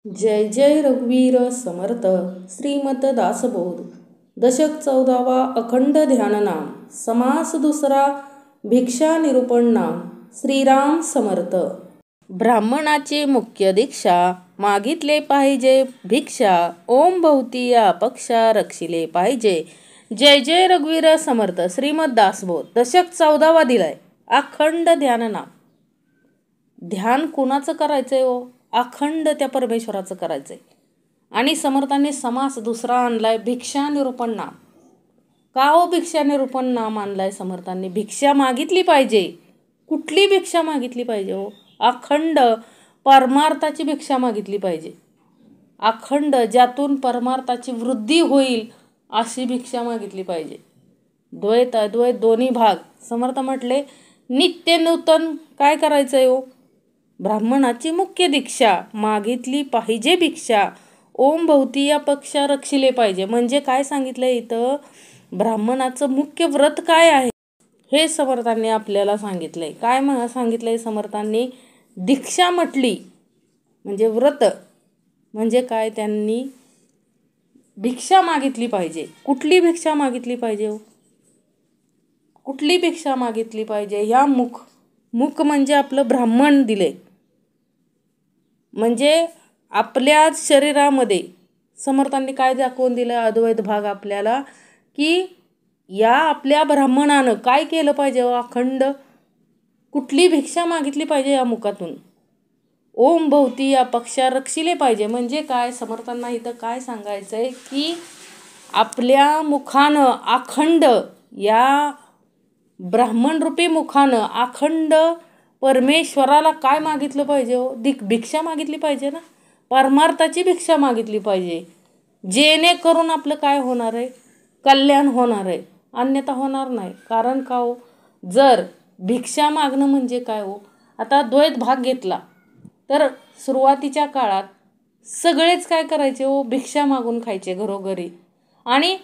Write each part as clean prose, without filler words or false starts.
जय जय रघुवीर समर्थ श्रीमत दासबोध दशक 14वा अखंड ध्याननाम समास दुसरा भिक्षा निरूपण नाम श्रीराम समर्थ. ब्राह्मणाची मुख्य दीक्षा मागितले पाहिजे भिक्षा ओम भोवती या पक्षा रक्षिले पाहिजे. जय जय रघुवीर समर्थ श्रीमत दासबोध दशक 14वा दिलाय अखंड ध्याननाम. ध्यान कोणाचं करायचंय हो? अखंड त्या परमेश्वराचं करायचंय. आणि समर्थांनी समास दुसरा आणलाय भिक्षा निरूपण नाम. का हो भिक्षा निरूपण नाम आणलाय समर्थांनी? भिक्षा मागितली पाहिजे. कुठली भिक्षा मागितली पाहिजे हो? अखंड परमार्थाची भिक्षा मागितली पाहिजे. अखंड ज्यातून परमार्थाची वृद्धी होईल अशी भिक्षा मागितली पाहिजे. द्वैत अद्वैत दोन्ही भाग समर्थ म्हटले. नित्य नूतन काय करायचंय हो? ब्राह्मणाची मुख्य दीक्षा मागितली पाहिजे भिक्षा ओम भोवती या पक्षा रक्षिले पाहिजे. म्हणजे काय सांगितलंय इथं? ब्राह्मणाचं मुख्य व्रत काय आहे हे समर्थांनी आपल्याला सांगितलंय. काय सांगितलंय समर्थांनी? दीक्षा म्हटली म्हणजे व्रत म्हणजे काय? त्यांनी भिक्षा मागितली पाहिजे. कुठली भिक्षा मागितली पाहिजे हो? कुठली भिक्षा मागितली पाहिजे? ह्या मुख म्हणजे आपलं ब्राह्मण दिले. म्हणजे आपल्या शरीरामध्ये समर्थांनी काय दाखवून दिलं अद्वैत भाग आपल्याला, की या आपल्या ब्राह्मणानं काय केलं पाहिजे? अखंड कुठली भिक्षा मागितली पाहिजे या मुखातून? ओम भोवती या पक्षा रक्षिले पाहिजे. म्हणजे काय? समर्थांना इथं काय सांगायचंय की आपल्या मुखानं अखंड या ब्राह्मण रूपी मुखानं अखंड परमेश्वराला काय मागितलं पाहिजे हो? भिक्षा मागितली पाहिजे ना. परमार्थाची भिक्षा मागितली पाहिजे. जेणेकरून आपलं काय होणार आहे? कल्याण होणार आहे. अन्यथा होणार नाही. कारण का हो? जर भिक्षा मागणं म्हणजे काय हो? आता द्वैत भाग घेतला तर सुरुवातीच्या काळात सगळेच काय करायचे हो? भिक्षा मागून खायचे घरोघरी. आणि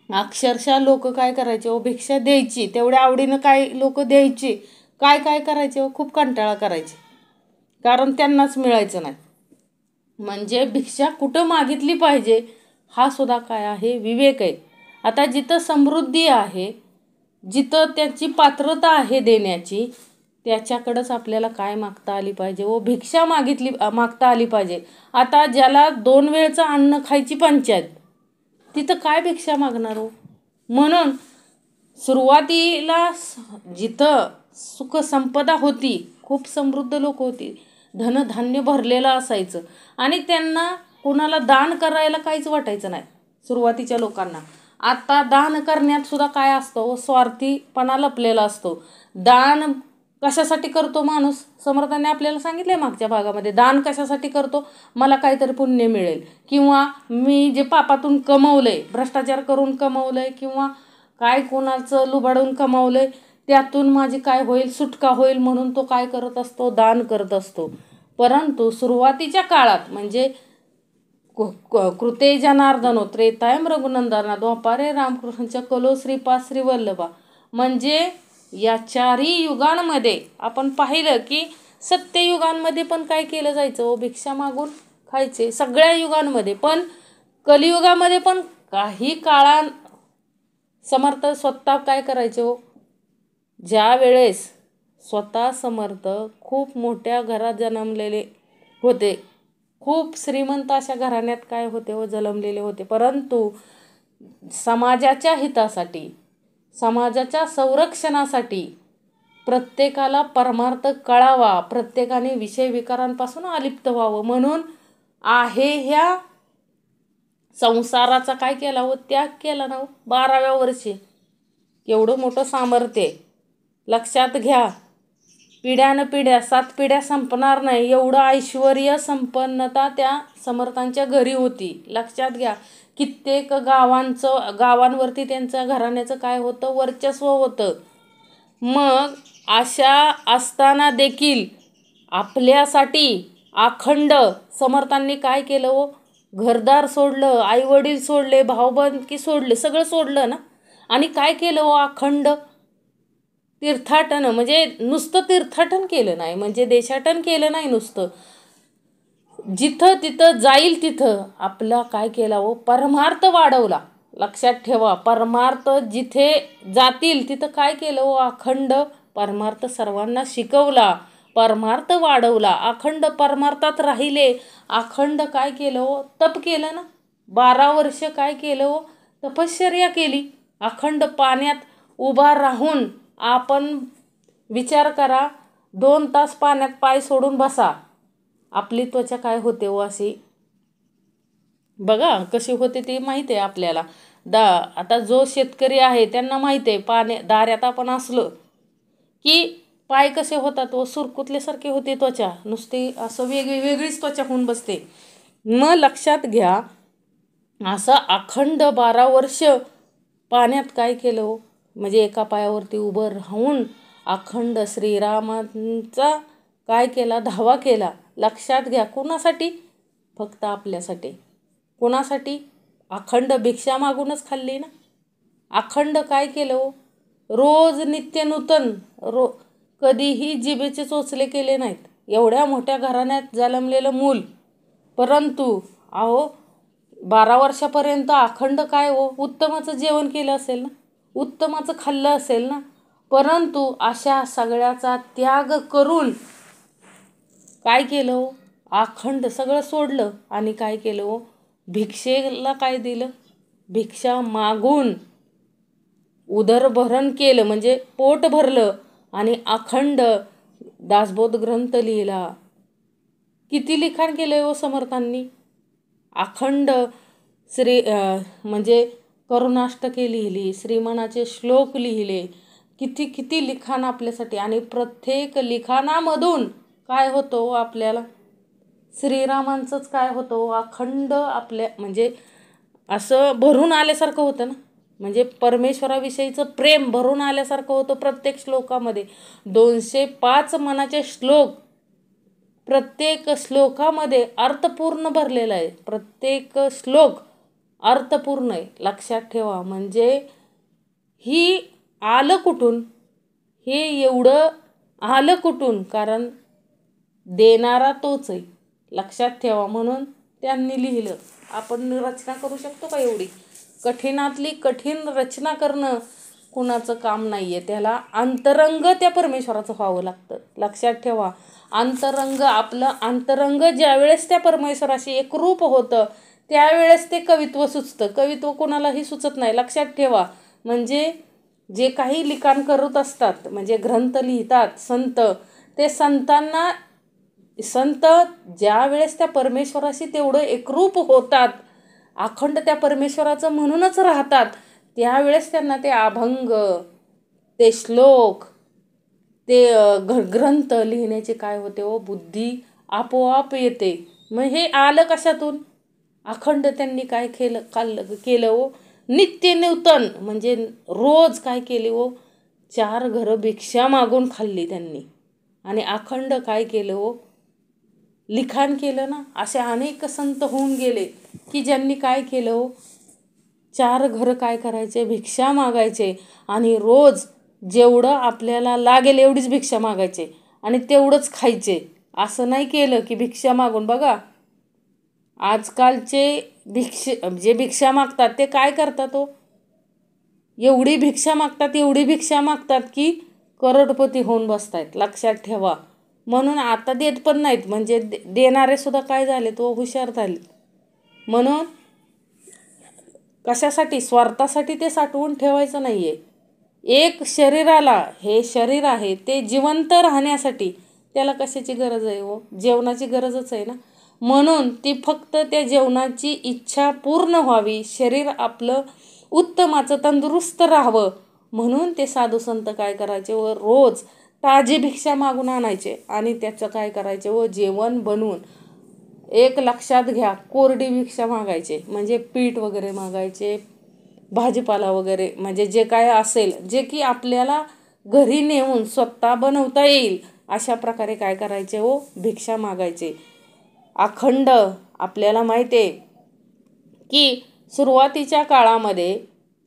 अक्षरशः लोक काय करायचे हो? भिक्षा द्यायची तेवढ्या आवडीनं. काय लोक द्यायची काय काय करायचे हो? खूप कंटाळा करायचे. कारण त्यांनाच मिळायचं नाही. म्हणजे भिक्षा कुठं मागितली पाहिजे हा सुद्धा काय आहे? विवेक आहे. आता जिथं समृद्धी आहे, जिथं त्याची पात्रता आहे देण्याची, त्याच्याकडंच आपल्याला काय मागता आली पाहिजे व भिक्षा मागता आली पाहिजे. आता ज्याला 2 वेळचं अन्न खायची पंचायत, तिथं काय भिक्षा मागणार हो? म्हणून सुरुवातीला जिथं सुख संपदा होती, खूप समृद्ध लोक होती, धनधान्य भरलेलं असायचं आणि त्यांना कोणाला दान करायला काहीच वाटायचं नाही सुरुवातीच्या लोकांना. आता दान करण्यात सुद्धा काय असतो? स्वार्थीपणा लपलेला असतो. दान कशासाठी करतो माणूस? समर्थांनी आपल्याला सांगितले मागच्या भागामध्ये. दान कशासाठी करतो? मला काहीतरी पुण्य मिळेल, किंवा मी जे पापातून कमवलंय, भ्रष्टाचार करून कमवलंय, किंवा काय कोणाचं लुबाडून कमावलंय, त्यातून माझी काय होईल? सुटका होईल म्हणून तो काय करत असतो? दान करत असतो. परंतु सुरुवातीच्या काळात म्हणजे कृते जनार्दनो त्रेतायम रघुनंदना द्वापारे रामकृष्णच्या कलो श्रीपाद श्री वल्लभा. म्हणजे या 4ही युगांमध्ये आपण पाहिलं की सत्ययुगांमध्ये पण काय केलं जायचं हो? भिक्षा मागून खायचे सगळ्या युगांमध्ये. पण कलियुगामध्ये पण काही काळात समर्थ स्वतः काय करायचे हो? ज्या वेळेस स्वतः समर्थ खूप मोठ्या घरात जन्मलेले होते, खूप श्रीमंत अशा घराण्यात काय होते हो? जन्मलेले होते. परंतु समाजाच्या हितासाठी, समाजाच्या संरक्षणासाठी प्रत्येकाला परमार्थ कळावा, प्रत्येकाने विषय विकारांपासून अलिप्त व्हावं म्हणून आहे ह्या संसाराचा काय केला हो? त्याग केला ना हो. 12व्या वर्षी एवढं मोठं सामर्थ्य लक्षात घ्या. पिढ्यानं पिढ्या 7 पिढ्या संपणार नाही एवढं ऐश्वर्य संपन्नता त्या समर्थांच्या घरी होती. लक्षात घ्या. कित्येक गावांवरती त्यांच्या घराण्याचं काय होतं? वर्चस्व होतं. मग अशा असताना देखील आपल्यासाठी अखंड समर्थांनी काय केलं हो? घरदार सोडलं, आईवडील सोडले, भाऊबंदकी सोडले, सगळं सोडलं ना. आणि काय केलं हो? अखंड तीर्थाटन. म्हणजे नुसतं तीर्थाटन केलं नाही, म्हणजे देशाटन केलं नाही नुसतं, जिथं तिथं जाईल तिथं आपला काय केला हो, परमार्थ वाढवला. लक्षात ठेवा, परमार्थ जिथे जातील तिथं काय केलं हो, अखंड परमार्थ सर्वांना शिकवला, परमार्थ वाढवला, अखंड परमार्थात राहिले. अखंड काय केलं हो, तप केलं ना. 12 वर्ष काय केलं हो, तपश्चर्या केली. अखंड पाण्यात उभा राहून आपण विचार करा, 2 तास पाण्यात पाय सोडून बसा, आपली त्वचा काय होते हो अशी, बघा कशी होते ते माहिती आहे आपल्याला. आता जो शेतकरी आहे त्यांना माहिती आहे, दाऱ्यात आपण असलो की पाय कसे होतात व सुरकुतल्यासारखे होते त्वचा, नुसती असं वेगळीच त्वचा होऊन बसते. मग लक्षात घ्या, असं अखंड 12 वर्ष पाण्यात काय केलं हो, म्हणजे एका पायावरती उभं राहून अखंड श्रीरामांचा काय केला, धावा केला. लक्षात घ्या, कोणासाठी, फक्त आपल्यासाठी. कोणासाठी, अखंड भिक्षा मागूनच खाल्ली ना. अखंड काय केलं हो, रोज नित्य नूतन, कधीही जिभेचे चोचले केले नाहीत. एवढ्या मोठ्या घराण्यात जन्मलेलं मूल, परंतु अहो 12 वर्षापर्यंत अखंड काय हो, उत्तमाचं जेवण केलं असेल ना, उत्तमाचं खाल्लं असेल ना. परंतु अशा सगळ्याचा त्याग करून काय केलं हो, अखंड सगळं सोडलं आणि काय केलं हो, भिक्षेला काय दिलं, भिक्षा मागून उदरभरण केलं, म्हणजे पोट भरलं आणि अखंड दासबोध ग्रंथ लिहिला. किती लिखाण केलं हो समर्थांनी. अखंड म्हणजे करुणाष्टके लिहिली, श्रीमनाचे श्लोक लिहिले, किती लिखाण आपल्यासाठी. आणि प्रत्येक लिखाणामधून काय होतं आपल्याला, श्रीरामांचंच काय होतं, अखंड आपल्या म्हणजे असं भरून आल्यासारखं होतं ना. म्हणजे परमेश्वराविषयीचं प्रेम भरून आल्यासारखं होतं प्रत्येक श्लोकामध्ये. 205 मनाचे श्लोक, प्रत्येक श्लोकामध्ये अर्थपूर्ण भरलेला आहे. प्रत्येक श्लोक अर्थपूर्ण आहे. लक्षात ठेवा, म्हणजे ही आलं कुठून, हे एवढं आलं कुठून, कारण देणारा तोच आहे. लक्षात ठेवा, म्हणून त्यांनी लिहिलं. आपण रचना करू शकतो का एवढी कठीणातली कठीण रचना करणं कुणाचं काम नाही आहे. त्याला अंतरंग त्या परमेश्वराचं व्हावं लागतं. लक्षात ठेवा, अंतरंग, आपलं अंतरंग ज्यावेळेस त्या परमेश्वराशी एकरूप होतं त्यावेळेस ते कवित्व सुचतं. कवित्व कोणालाही सुचत नाही. लक्षात ठेवा, म्हणजे जे काही लिखाण करत असतात, म्हणजे ग्रंथ लिहितात संत, ते संत ज्या वेळेस त्या परमेश्वराशी तेवढं एकरूप होतात, अखंड त्या परमेश्वराचं म्हणूनच राहतात, त्यावेळेस त्यांना ते अभंग, ते श्लोक, ते ग्रंथ लिहिण्याचे काय होते हो, बुद्धी आपोआप येते. मग हे आलं कशातून, अखंड त्यांनी काय केलं हो, नित्य नूतन, म्हणजे रोज काय केले हो, 4 घरं भिक्षा मागून खाल्ली त्यांनी. आणि अखंड काय केलं हो, लिखाण केलं ना. असे अनेक संत होऊन गेले की ज्यांनी काय केलं हो, 4 घरं काय करायचे, भिक्षा मागायचे आणि रोज जेवढं आपल्याला लागेल एवढीच भिक्षा मागायचे आणि तेवढंच खायचे. असं नाही केलं की भिक्षा मागून, बघा आजकालचे जे भिक्षा मागतात ते काय करतात हो, एवढी भिक्षा मागतात की करोडपती होऊन बसतायत. लक्षात ठेवा, म्हणून आता देत पण नाहीत, म्हणजे देणारे सुद्धा काय झाले तो हुशार झाले. म्हणून कशासाठी, स्वार्थासाठी ते साठवून ठेवायचं नाही आहे. एक शरीराला, हे शरीर आहे ते जिवंत राहण्यासाठी त्याला कशाची गरज आहे हो, जेवणाची गरजच आहे ना. म्हणून ती फक्त त्या जेवणाची इच्छा पूर्ण व्हावी, शरीर आपलं उत्तमाचं तंदुरुस्त राहावं, म्हणून ते साधू संत काय करायचे व रोज ताजी भिक्षा मागून आणायचे आणि त्याचं काय करायचे व जेवण बनवून, एक लक्षात घ्या, कोरडी भिक्षा मागायचे, म्हणजे पीठ वगैरे मागायचे, भाजीपाला वगैरे, म्हणजे जे काय असेल, जे की आपल्याला घरी नेऊन स्वतः बनवता येईल अशा प्रकारे काय करायचे हो, भिक्षा मागायचे. अखंड आपल्याला माहिती आहे की सुरुवातीच्या काळामध्ये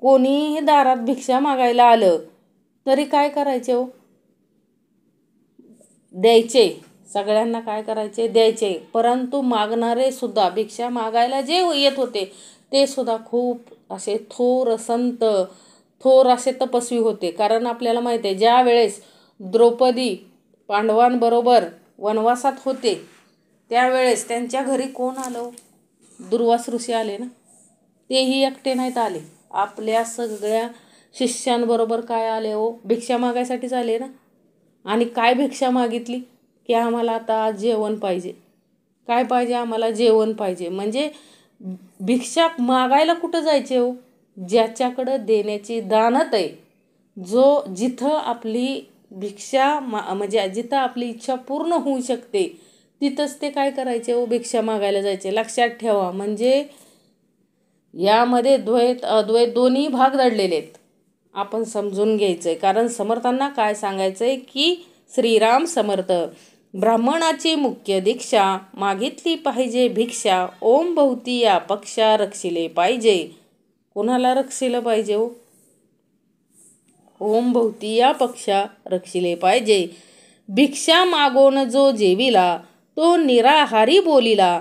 कोणीही दारात भिक्षा मागायला आलं तरी काय करायचे हो, द्यायचे. सगळ्यांना काय करायचे, द्यायचे. परंतु मागणारे सुद्धा, भिक्षा मागायला जे येत होते ते सुद्धा खूप असे थोर संत, थोर असे तपस्वी होते. कारण आपल्याला माहिती आहे, ज्या वेळेस द्रौपदी पांडवांबरोबर वनवासात होते त्यावेळेस त्यांच्या घरी कोण आलं? दुर्वास ऋषी आले ना. तेही एकटे नाहीत आले, आपल्या सगळ्या शिष्यांबरोबर काय आले हो, भिक्षा मागायसाठीच आले ना. आणि काय भिक्षा मागितली की आम्हाला आता आज जेवण पाहिजे. काय पाहिजे? आम्हाला जेवण पाहिजे. म्हणजे भिक्षा मागायला कुठं जायचे हो? ज्याच्याकडं देण्याची दानत आहे, जिथं आपली भिक्षा म्हणजे जिथं आपली इच्छा पूर्ण होऊ शकते तिथंच ते काय करायचे हो, भिक्षा मागायला जायचे. लक्षात ठेवा. म्हणजे यामध्ये द्वैत अद्वैत दोन्ही भाग दडलेले आहेत, आपण समजून घ्यायचं आहे. कारण समर्थांना काय सांगायचं आहे की श्रीराम समर्थ, ब्राह्मणाची मुख्य दीक्षा, मागितली पाहिजे भिक्षा, ओम भोवती या पक्षा रक्षिले पाहिजे. कोणाला रक्षिलं पाहिजे हो? ओम भोवती या पक्षा रक्षिले पाहिजे. भिक्षा मागोन जो जेविला, तो निराहारी बोलिला,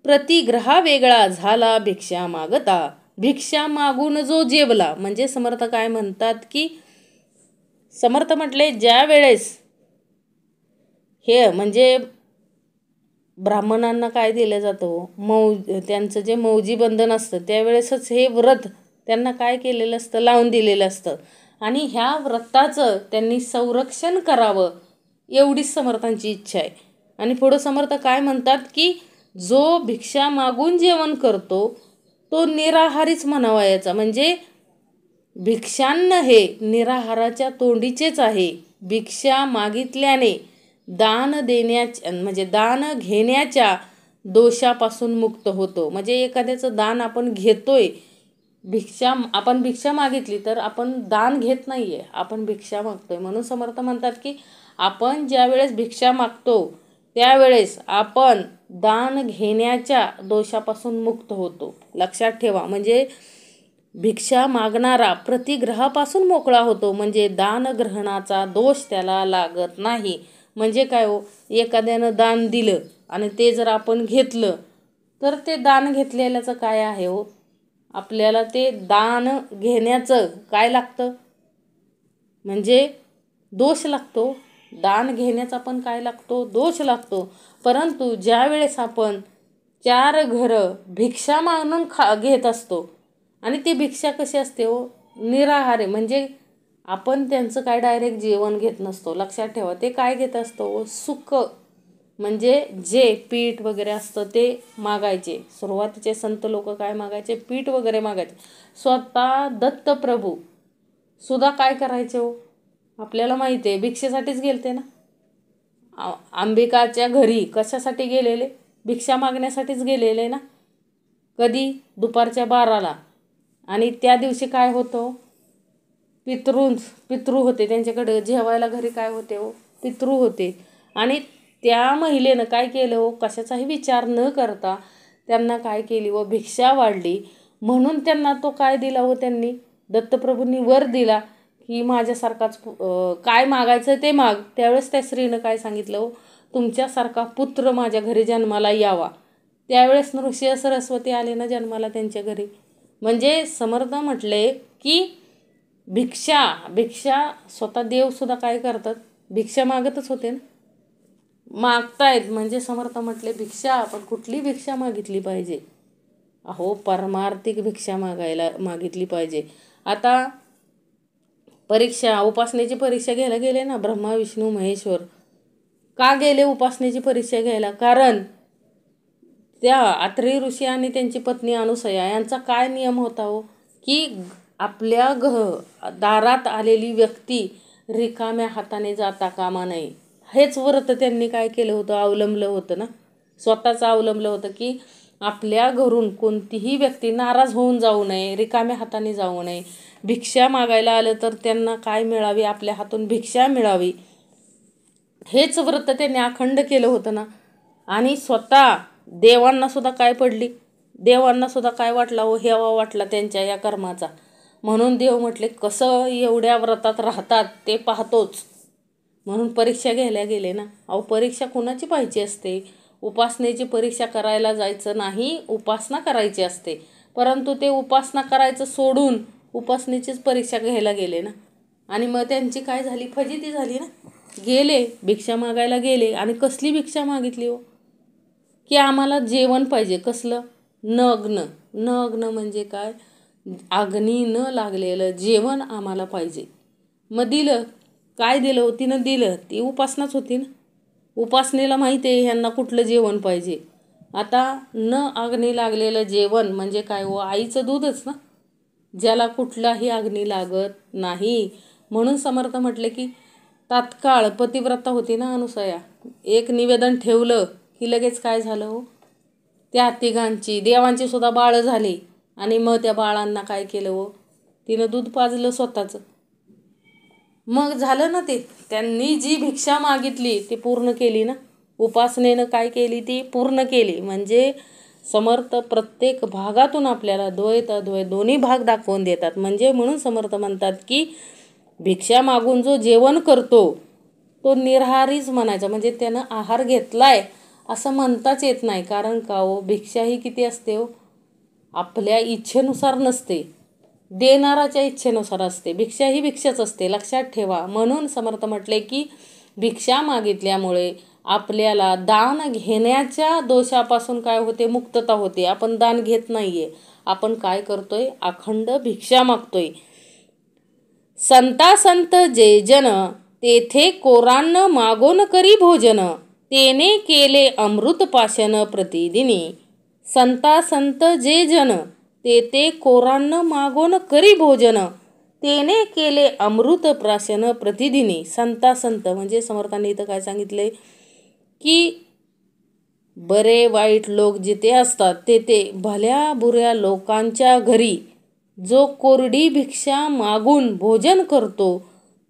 प्रतिग्रहा वेगळा झाला भिक्षा मागता. भिक्षा मागून जो जेवला, म्हणजे समर्थ काय म्हणतात की, समर्थ म्हटले ज्या वेळेस हे म्हणजे ब्राह्मणांना काय दिलं जातं, त्यांचं जे मौजी बंधन असतं त्यावेळेसच हे व्रत त्यांना काय केलेलं असतं, लावून दिलेलं असतं. आणि ह्या व्रताचं त्यांनी संरक्षण करावं एवढीच समर्थांची इच्छा आहे. आणि पुढं समर्थ काय म्हणतात की जो भिक्षा मागून जेवण करतो तो निराहारीच म्हणावा. याचा म्हणजे भिक्षान्न हे निराहाराच्या तोंडीचेच आहे. भिक्षा मागितल्याने दान म्हणजे दान घेण्याच्या दोषापासून मुक्त होतो. म्हणजे एखाद्याचं दान आपण घेतोय, आपण भिक्षा मागितली तर आपण दान घेत नाहीये, आपण भिक्षा मागतोय. म्हणून समर्थ म्हणतात की आपण ज्या वेळेस भिक्षा मागतो त्यावेळेस आपण दान घेण्याच्या दोषापासून मुक्त होतो. लक्षात ठेवा. म्हणजे भिक्षा मागणारा प्रतिग्रहापासून मोकळा होतो. म्हणजे दान ग्रहणाचा दोष त्याला लागत नाही. म्हणजे काय हो, एखाद्यानं दान दिलं आणि ते जर आपण घेतलं तर ते दान घेतलेल्याचं काय आहे हो, आपल्याला ते दान घेण्याचं काय लागतं, म्हणजे दोष लागतो. दान घेण्याचा पण काय लागतो, दोष लागतो. परंतु ज्या वेळेस आपण 4 घरं भिक्षा मागून घेत असतो आणि ती भिक्षा कशी असते हो, निराहार. म्हणजे आपण त्यांचं काय डायरेक्ट जेवण घेत नसतो. लक्षात ठेवा. ते काय घेत असतो, सुख. म्हणजे जे पीठ वगैरे असतं ते मागायचे. सुरुवातीचे संत लोक काय मागायचे, पीठ वगैरे मागायचे. स्वतः दत्तप्रभू सुद्धा काय करायचे हो, आपल्याला माहिती आहे, भिक्षेसाठीच गेलते ना. अंबिकाच्या घरी कशासाठी गेलेले, भिक्षा मागण्यासाठीच गेलेले ना. कधी, दुपारच्या 12ला. आणि त्या दिवशी काय होतं, पितृ होते त्यांच्याकडे जेवायला. घरी काय होते हो, पितृ होते. आणि त्या महिलेनं काय केलं हो, कशाचाही विचार न करता त्यांना काय केली व भिक्षा वाढली. म्हणून त्यांना तो काय दिला हो, त्यांनी दत्तप्रभूंनी वर दिला की माझ्यासारखाच काय मागायचं ते माग. त्यावेळेस त्या स्त्रीनं काय सांगितलं हो, तुमच्यासारखा पुत्र माझ्या घरी जन्माला यावा. त्यावेळेस नृसिंह सरस्वती आले ना जन्माला त्यांच्या घरी. म्हणजे समर्थ म्हटले की भिक्षा स्वतः देवसुद्धा काय करतात, भिक्षा मागतच होते ना, मागतायत. म्हणजे समर्थ म्हटले भिक्षा आपण कुठली भिक्षा मागितली पाहिजे, अहो परमार्थिक भिक्षा मागितली पाहिजे. आता उपासनेची परीक्षा घ्यायला गेले ना ब्रह्मा विष्णू महेश्वर. का गेले उपासनेची परीक्षा घ्यायला, कारण त्या अत्री ऋषी आणि त्यांची पत्नी अनुसया यांचा काय नियम होता हो, की आपल्या दारात आलेली व्यक्ती रिकाम्या हाताने जाता कामा नये. हेच व्रत त्यांनी काय केलं होतं, अवलंबलं होतं ना, स्वतःच अवलंबलं होतं की आपल्या घरून कोणतीही व्यक्ती नाराज होऊन जाऊ नये, रिकाम्या हाताने जाऊ नये. भिक्षा मागायला आलं तर त्यांना काय मिळावी, आपल्या हातून भिक्षा मिळावी. हेच व्रत त्यांनी अखंड केलं होतं ना. आणि स्वतः देवांना सुद्धा काय पडली, देवांना सुद्धा काय वाटला हो, हेवा वाटला त्यांच्या या कर्माचा. म्हणून देव म्हटले कसं एवढ्या व्रतात राहतात ते पाहतोच. म्हणून परीक्षा घ्यायला गेले ना. अहो परीक्षा कुणाची पाहिजे असते? उपासनेची परीक्षा करायला जायचं नाही, उपासना करायची असते. परंतु ते उपासना करायचं सोडून उपासनेचीच परीक्षा घ्यायला गेले ना. आणि मग त्यांची काय झाली? फजिती झाली ना. गेले भिक्षा मागायला गेले आणि कसली भिक्षा मागितली हो? की आम्हाला जेवण पाहिजे. कसलं? नग्न. नग्न म्हणजे काय? अग्नी न लागलेलं जेवण आम्हाला पाहिजे. मग दिलं. काय दिलं हो? तिनं दिलं. ती उपासनाच होती ना. उपासनेला माहिती आहे ह्यांना कुठलं जेवण पाहिजे. आता न अग्नी लागलेलं जेवण म्हणजे काय हो? आईचं दूधच ना, ज्याला कुठलाही अग्नी लागत नाही. म्हणून समर्थ म्हटले की तात्काळ पतिव्रता होती ना अनुसया, एक निवेदन ठेवलं की लगेच काय झालं हो? त्या तिघांची, देवांची सुद्धा बाळं झाली. आणि मग त्या बाळांना काय केलं हो? तिनं दूध पाजलं स्वतःचं. मग झालं ना ते. त्यांनी जी भिक्षा मागितली ती पूर्ण केली ना. उपासनेनं काय केली? ती पूर्ण केली. म्हणजे समर्थ प्रत्येक भागातून आपल्याला द्वैत अद्वैत दोन्ही भाग दाखवून देतात. म्हणजे म्हणून समर्थ म्हणतात की भिक्षा मागून जो जेवण करतो तो निराहारीच म्हणायचा. म्हणजे त्यानं आहार घेतलाय असं म्हणताच येत नाही. कारण का हो? भिक्षा ही किती असते हो? आपल्या इच्छेनुसार नसते, देणाराच्या इच्छेनुसार असते. भिक्षा ही भिक्षाच असते, लक्षात ठेवा. म्हणून समर्थ म्हटले की भिक्षा मागितल्यामुळे आपल्याला दान घेण्याच्या दोषापासून काय होते? मुक्तता होते. आपण दान घेत नाहीये, आपण काय करतोय? अखंड भिक्षा मागतोय. संता संत जे जन, तेथे कोरान्न मागोन करी भोजन, तेने केले अमृत पाशन प्रतिदिनी. संता संत जे जन, तेथे कोरान्न मागोन करी भोजन, तेने केले अमृत प्राशन प्रतिदिनी. संता संत म्हणजे समर्थांनी इथं काय सांगितले की बरे वाईट लोक जिथे असतात तेथे भल्या बुऱ्या लोकांच्या घरी जो कोरडी भिक्षा मागून भोजन करतो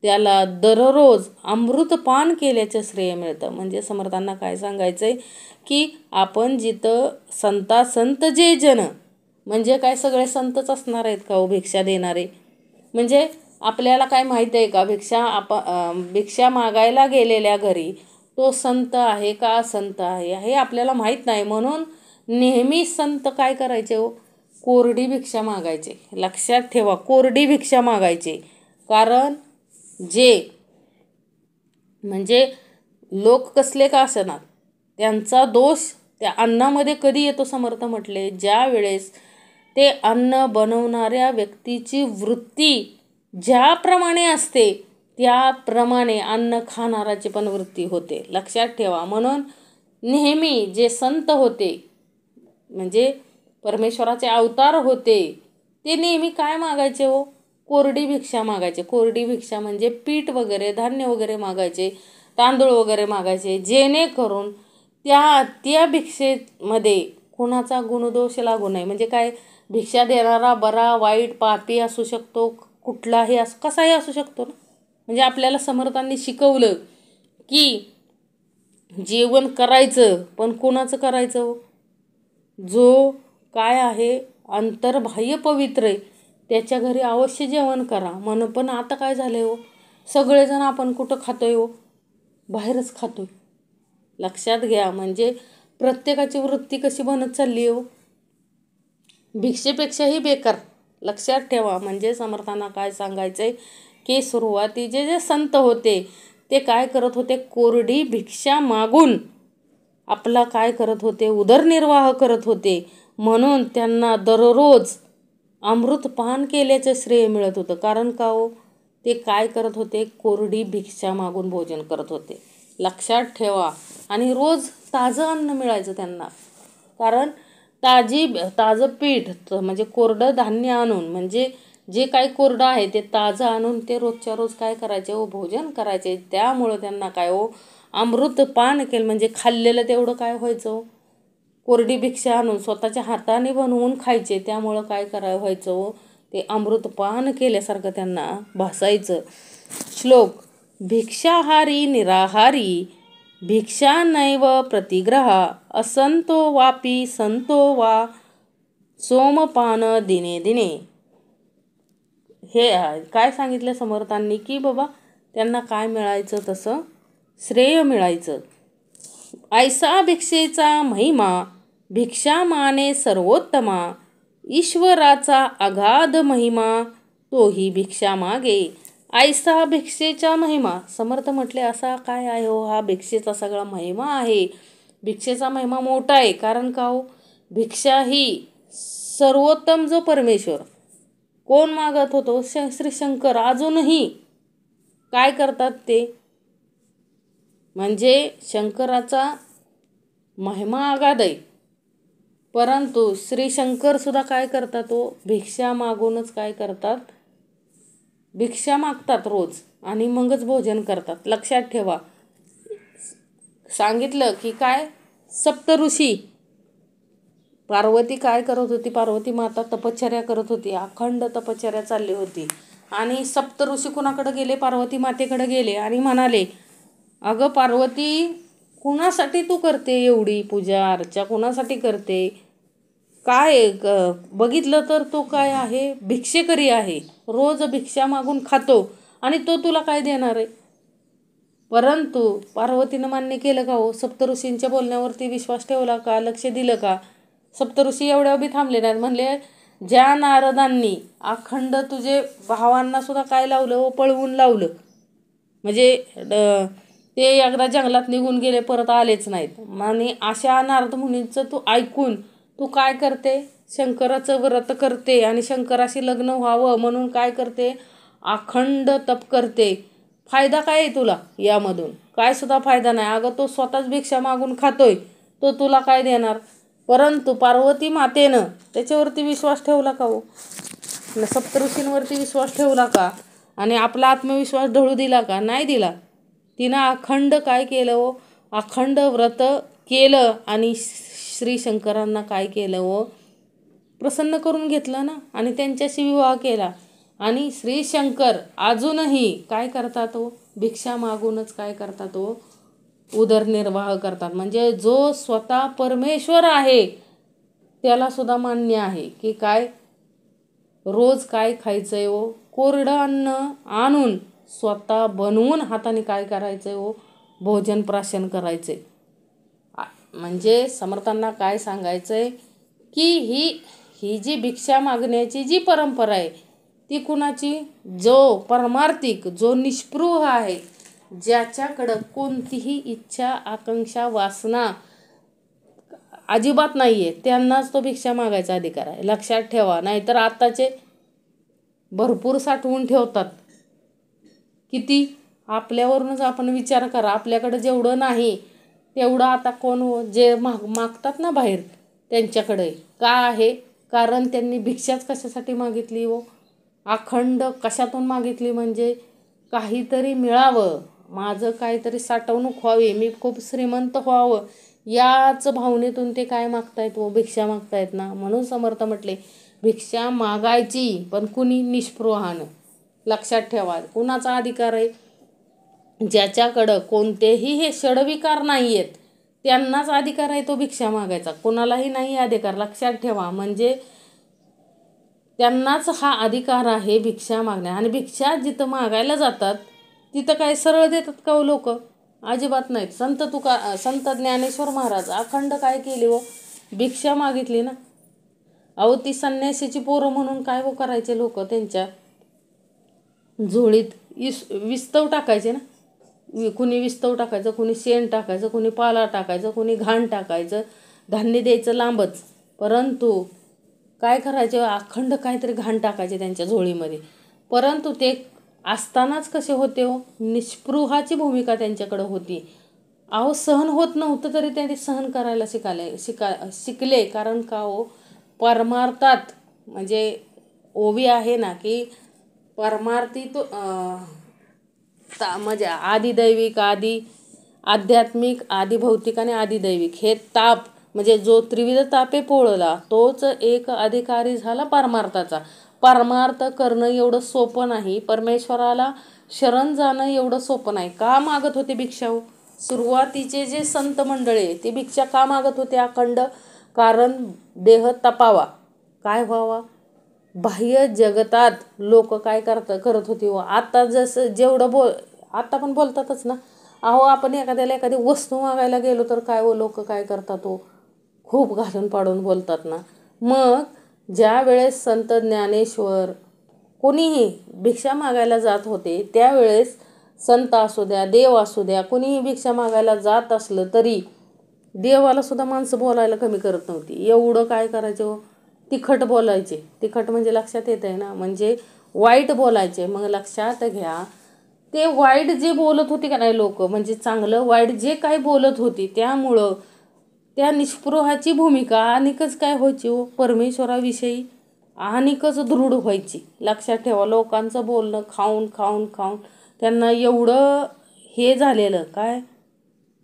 त्याला दररोज अमृतपान केल्याचं श्रेय मिळतं. म्हणजे समर्थांना काय सांगायचंय की आपण जिथं संता संत जे जन म्हणजे काय? सगळे संतच असणार आहेत का हो भिक्षा देणारे? म्हणजे आपल्याला काय माहिती आहे का? भिक्षा मागायला गेलेल्या घरी तो संत आहे का असंत आहे हे आपल्याला माहीत नाही. म्हणून नेहमी संत काय करायचे हो? कोरडी भिक्षा मागायचे. लक्षात ठेवा, कोरडी भिक्षा मागायचे. कारण जे म्हणजे लोक कसले का असणार, त्यांचा दोष त्या अन्नामध्ये कधी येतो? समर्थ म्हटले ज्या वेळेस ते अन्न बनवणाऱ्या व्यक्तीची वृत्ती ज्याप्रमाणे असते त्याप्रमाणे अन्न खाणाराची पण वृत्ती होते. लक्षात ठेवा. म्हणून नेहमी जे संत होते म्हणजे परमेश्वराचे अवतार होते ते नेहमी काय मागायचे हो? कोरडी भिक्षा मागायचे. कोरडी भिक्षा म्हणजे पीठ वगैरे, धान्य वगैरे मागायचे, तांदूळ वगैरे मागायचे, जेणेकरून त्या भिक्षेमध्ये कोणाचा गुणदोष लागू नये. म्हणजे काय? भिक्षा देणारा बरा वाईट पापी असू शकतो, कुठलाही कसाही असू शकतो ना. म्हणजे आपल्याला समर्थांनी शिकवलं की जेवण करायचं, पण कोणाचं करायचं हो? जो काय आहे अंतर्बाह्य पवित्र आहे त्याच्या घरी अवश्य जेवण करा. म्हणून पण आता काय झाले हो? सगळेजण आपण कुठं खातोय हो? बाहेरच खातोय. लक्षात घ्या. म्हणजे प्रत्येकाची वृत्ती कशी बनत चालली हो? भिक्षेपेक्षाही बेकार. लक्षात ठेवा. म्हणजे समर्थांना काय सांगायचंय की सुरुवातीचे जे संत होते ते काय करत होते? कोरडी भिक्षा मागून आपला काय करत होते? उदरनिर्वाह करत होते. म्हणून त्यांना दररोज अमृतपान केल्याचं श्रेय मिळत होतं. कारण का हो? ते काय करत होते? कोरडी भिक्षा मागून भोजन करत होते. लक्षात ठेवा. आणि रोज ताजं अन्न मिळायचं त्यांना. कारण ताजं पीठ म्हणजे कोरडं धान्य आणून, म्हणजे जे काही कोरडं आहे ते ताजं आणून ते रोजच्या रोज काय करायचे हो? भोजन करायचे. त्यामुळं त्यांना काय हो? अमृतपान केलं. म्हणजे खाल्लेलं तेवढं काय व्हायचं हो? कोरडी भिक्षा आणून स्वतःच्या हाताने बनवून खायचे. त्यामुळं काय व्हायचं हो? ते अमृतपान केल्यासारखं त्यांना भासायचं. श्लोक. भिक्षाहारी निराहारी भिक्षा नैव प्रतिग्रहा असंतो वापी संतो वा सोमपान दिने दिने. हे काय सांगितलं समर्थांनी की बाबा त्यांना काय मिळायचं, तसं श्रेय मिळायचं. ऐसा भिक्षेचा महिमा, भिक्षा माने सर्वोत्तमा, ईश्वराचा अगाध महिमा, तोही भिक्षा मागे. ऐसा भिक्षेचा महिमा, समर्थ म्हटले असा काय आहे हो हा भिक्षेचा सगळा महिमा आहे. भिक्षेचा महिमा मोठा आहे, कारण का हो, भिक्षा ही सर्वोत्तम जो परमेश्वर कोण मागत होतो, श्री शंकर अजूनही काय करतात ते, म्हणजे शंकराचा महिमा आगाध आहे, परंतु श्री शंकर सुद्धा काय करतात तो, भिक्षा मागूनच काय करतात, भिक्षा मागतात रोज आणि मगच भोजन करतात. लक्षात ठेवा, सांगितलं की काय, सप्तऋषी, पार्वती काय करत होती, पार्वती माता तपश्चर्या करत होती, अखंड तपश्चर्या चालली होती. आणि सप्तऋषी कुणाकडे गेले, पार्वती मातेकडे गेले आणि म्हणाले, अगं पार्वती, कुणासाठी तू करते एवढी पूजा अर्चा, कुणासाठी करते, काय बघितलं तर तो काय आहे, भिक्षेकरी आहे, रोज भिक्षा मागून खातो आणि तो तुला काय देणार आहे. परंतु पार्वतीनं मान्य केलं का हो, सप्तऋषींच्या बोलण्यावरती विश्वास ठेवला का, लक्ष दिलं का. सप्तऋषी एवढ्या उभी थांबले नाहीत, म्हणले ज्या नारदांनी अखंड तुझे भावांना सुद्धा काय लावलं व पळवून लावलं, म्हणजे ते एकदा जंगलात निघून गेले, परत आलेच नाहीत, आणि अशा नारद मुनींचं तू ऐकून तू काय करते, शंकराचं व्रत करते आणि शंकराशी लग्न व्हावं म्हणून काय करते, अखंड तप करते. फायदा काय आहे तुला यामधून, काय सुद्धा फायदा नाही. अगं तो स्वतःच भिक्षा मागून खातोय, तो तुला काय देणार. परंतु पार्वती मातेनं त्याच्यावरती विश्वास ठेवला का हो, सप्तऋषींवरती विश्वास ठेवला का आणि आपला आत्मविश्वास ढळू दिला का, नाही दिला. तिनं अखंड काय केलं हो, अखंड व्रत केलं आणि श्री शंकरांना काय केलं हो, प्रसन्न करून घेतलं ना, आणि त्यांच्याशी विवाह केला. आणि श्री शंकर अजूनही काय करतात हो, भिक्षा मागूनच काय करतात हो, उदरनिर्वाह करतात. म्हणजे जो स्वतः परमेश्वर आहे त्याला सुद्धा मान्य आहे की काय, रोज काय खायचंय हो, कोरडं अन्न आणून स्वतः बनवून हाताने काय करायचंय हो, भोजन प्राशन करायचंय. म्हणजे समर्थांना काय सांगायचंय की ही जी भिक्षा मागण्याची जी परंपरा आहे ती कुणाची, जो परमार्थिक, जो निष्पृह आहे, ज्याच्याकडं कोणतीही इच्छा आकांक्षा वासना अजिबात नाहीये, त्यांनाच तो भिक्षा मागायचा अधिकार आहे. लक्षात ठेवा, नाहीतर आताचे भरपूर साठवून ठेवतात. किती, आपल्यावरूनच आपण विचार करा, आपल्याकडे जेवढं नाही तेवढं आता कोण जे मागतात ना बाहेर त्यांच्याकडे का आहे, कारण त्यांनी भिक्षाच कशासाठी मागितली हो, अखंड कशातून मागितली, म्हणजे काहीतरी मिळावं, माझं काहीतरी साठवणूक व्हावी, मी खूप श्रीमंत व्हावं, याच भावनेतून ते काय मागतायत व भिक्षा मागतायत ना. म्हणून समर्थ म्हटले भिक्षा मागायची, पण कुणी, निष्पृहानं. लक्षात ठेवा, कुणाचा अधिकार आहे, ज्याच्याकडं कोणतेही हे षडविकार नाही आहेत त्यांनाच अधिकार आहे तो भिक्षा मागायचा, कोणालाही नाही अधिकार. लक्षात ठेवा, म्हणजे त्यांनाच हा अधिकार आहे भिक्षा मागण्या. आणि भिक्षा जिथं मागायला जातात तिथं काय सरळ देतात का हो लोक, अजिबात नाहीत. संत ज्ञानेश्वर महाराज अखंड काय केले हो, भिक्षा मागितली ना. अहो ती संन्यासीची पोरं म्हणून काय हो करायचे लोक, त्यांच्या झोळीत विस्तव टाकायचे ना, कुणी विस्तव टाकायचं, कुणी शेण टाकायचं, कुणी पाला टाकायचं, कुणी घाण टाकायचं, धान्य द्यायचं लांबच, परंतु काय करायचे, अखंड काहीतरी घाण टाकायचे त्यांच्या झोळीमध्ये. परंतु ते असतानाच कसे होते हो, निष्पृहाची भूमिका त्यांच्याकडे होती. अहो सहन होत नव्हतं तरी त्यांनी सहन करायला शिकले. कारण का हो, परमार्थात, म्हणजे ओवी आहे ना की परमार्थी तो म्हणजे आदिदैविक, आदी आध्यात्मिक, आदी भौतिक आणि आदिदैविक हे ताप, म्हणजे जो त्रिविध तापे पोळला तोच एक अधिकारी झाला परमार्थाचा. परमार्थ करणं एवढं सोपं नाही, परमेश्वराला शरण जाणं एवढं सोपं नाही. का मागत होते भिक्षा हो, सुरुवातीचे जे संत मंडळी ते भिक्षा का मागत होते अखंड, कारण देह तपावा, काय व्हावा, बाह्य जगतात लोक काय करत होती हो. आता जसं जेवढं आता पण बोलतातच ना. अहो आपण एखाद्याला एखादी वस्तू मागायला गेलो तर काय लोक काय करतात खूप घालून पाडून बोलतात ना. मग ज्या वेळेस संत ज्ञानेश्वर कोणीही भिक्षा मागायला जात होते त्यावेळेस संत असू द्या देव असू द्या कोणीही भिक्षा मागायला जात असलं तरी देवाला सुद्धा माणसं बोलायला कमी करत नव्हती. एवढं काय करायचं तिखट बोलायचे. तिखट म्हणजे लक्षात येत आहे ना, म्हणजे वाईट बोलायचे. मग लक्षात घ्या ते वाईट जे बोलत होते का नाही लोक, म्हणजे चांगलं वाईट जे काही बोलत होती त्यामुळं त्या निस्पृहाची भूमिका अनेकच काय व्हायची परमेश्वराविषयी अनेकच दृढ व्हायची. लक्षात ठेवा, लोकांचं बोलणं खाऊन खाऊन खाऊन त्यांना एवढं हे झालेलं काय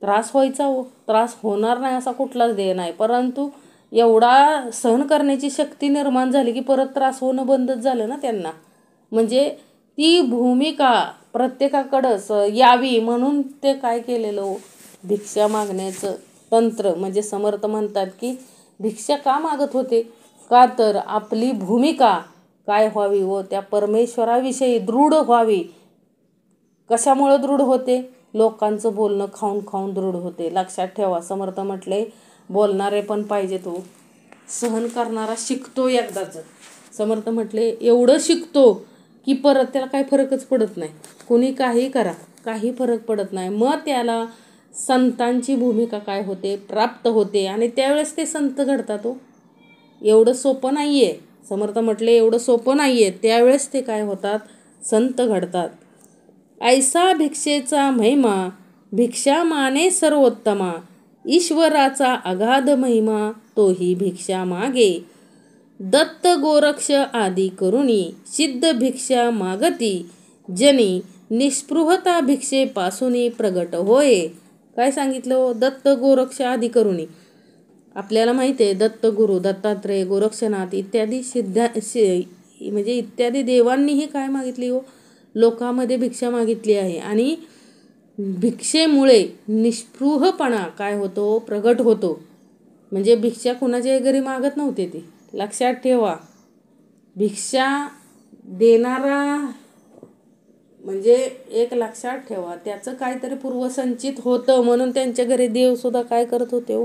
त्रास व्हायचा त्रास होणार नाही असा कुठलाच ध्येय नाही, परंतु एवढा सहन करण्याची शक्ती निर्माण झाली की परत त्रास होणं बंदच झालं ना त्यांना. म्हणजे ती भूमिका प्रत्येकाकडंच यावी म्हणून ते काय केलेलं भिक्षा मागण्याचं तंत्र. म्हणजे समर्थ म्हणतात की भिक्षा का मागत होते, का तर आपली भूमिका काय व्हावी त्या परमेश्वराविषयी दृढ व्हावी. कशामुळं दृढ होते, लोकांचं बोलणं खाऊन खाऊन दृढ होते. लक्षात ठेवा, समर्थ म्हटले बोलणारे पण पाहिजे सहन करणारा शिकतो एकदाच. समर्थ म्हटले एवढं शिकतो की परत त्याला काही फरकच पडत नाही. कोणी काही करा काही फरक पडत नाही. मग त्याला संतांची भूमिका काय होते प्राप्त होते आणि त्यावेळेस ते संत घडतात एवढं सोपं नाही आहे. समर्थ म्हटले एवढं सोपं नाही आहे, त्यावेळेस ते काय होतात संत घडतात. ऐसा भिक्षेचा महिमा भिक्षा माने सर्वोत्तमा, ईश्वराचा अगाध महिमा तोही भिक्षा मागे. दत्त गोरक्ष आदी करुणी सिद्ध भिक्षा मागती, जनी निस्पृहता भिक्षेपासून प्रगट होय. काय सांगितलं, दत्त गोरक्ष आदी करुणी. आपल्याला माहिती आहे दत्तगुरु दत्तात्रेय गोरक्षनाथ इत्यादी म्हणजे इत्यादी देवांनीही काय मागितली लोकांमध्ये भिक्षा मागितली आहे. आणि भिक्षेमुळे निस्पृहपणा काय होतो प्रगट होतो. म्हणजे भिक्षा कुणाच्या घरी मागत नव्हते ते. लक्षात ठेवा, भिक्षा देणारा म्हणजे एक लक्षात ठेवा त्याचं काहीतरी पूर्वसंचित होतं म्हणून त्यांच्या घरी देवसुद्धा काय करत होते